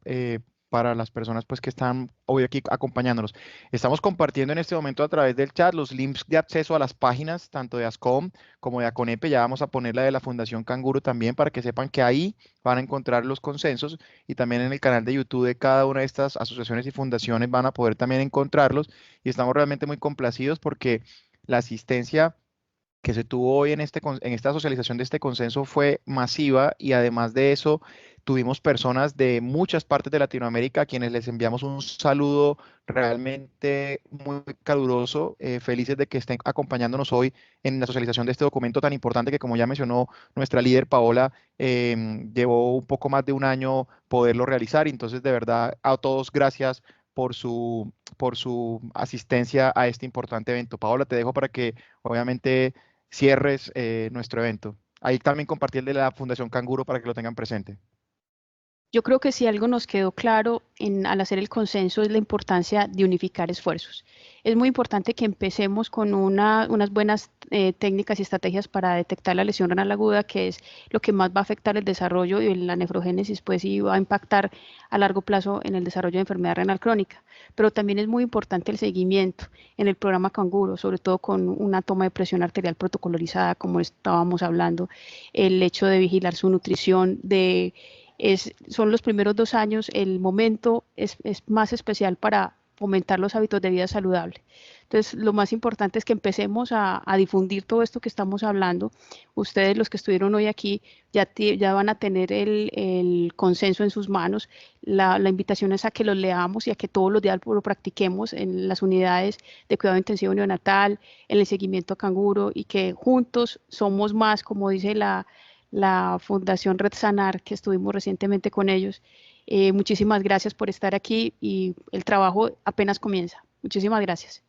para las personas pues, que están hoy aquí acompañándonos. Estamos compartiendo en este momento a través del chat los links de acceso a las páginas, tanto de ASCOM como de ACONEPE. Ya vamos a poner la de la Fundación Canguro también para que sepan que ahí van a encontrar los consensos y también en el canal de YouTube de cada una de estas asociaciones y fundaciones van a poder también encontrarlos. Y estamos realmente muy complacidos porque la asistencia que se tuvo hoy en esta socialización de este consenso fue masiva y además de eso tuvimos personas de muchas partes de Latinoamérica a quienes les enviamos un saludo realmente muy caluroso, felices de que estén acompañándonos hoy en la socialización de este documento tan importante que como ya mencionó nuestra líder Paola, llevó un poco más de un año poderlo realizar y entonces de verdad a todos gracias por su asistencia a este importante evento. Paola, te dejo para que obviamente cierres nuestro evento. Ahí también compartí el de la Fundación Canguro para que lo tengan presente. Yo creo que si algo nos quedó claro al hacer el consenso es la importancia de unificar esfuerzos. Es muy importante que empecemos con unas buenas técnicas y estrategias para detectar la lesión renal aguda, que es lo que más va a afectar el desarrollo y la nefrogénesis, pues y va a impactar a largo plazo en el desarrollo de enfermedad renal crónica. Pero también es muy importante el seguimiento en el programa Canguro, sobre todo con una toma de presión arterial protocolarizada, como estábamos hablando, el hecho de vigilar su nutrición, son los primeros 2 años, el momento es más especial para fomentar los hábitos de vida saludable. Entonces, lo más importante es que empecemos a difundir todo esto que estamos hablando. Ustedes, los que estuvieron hoy aquí, ya van a tener el consenso en sus manos. La invitación es a que lo leamos y a que todos los días lo practiquemos en las unidades de cuidado intensivo neonatal, en el seguimiento a Canguro y que juntos somos más, como dice la Fundación Red Sanar, que estuvimos recientemente con ellos. Muchísimas gracias por estar aquí y el trabajo apenas comienza. Muchísimas gracias.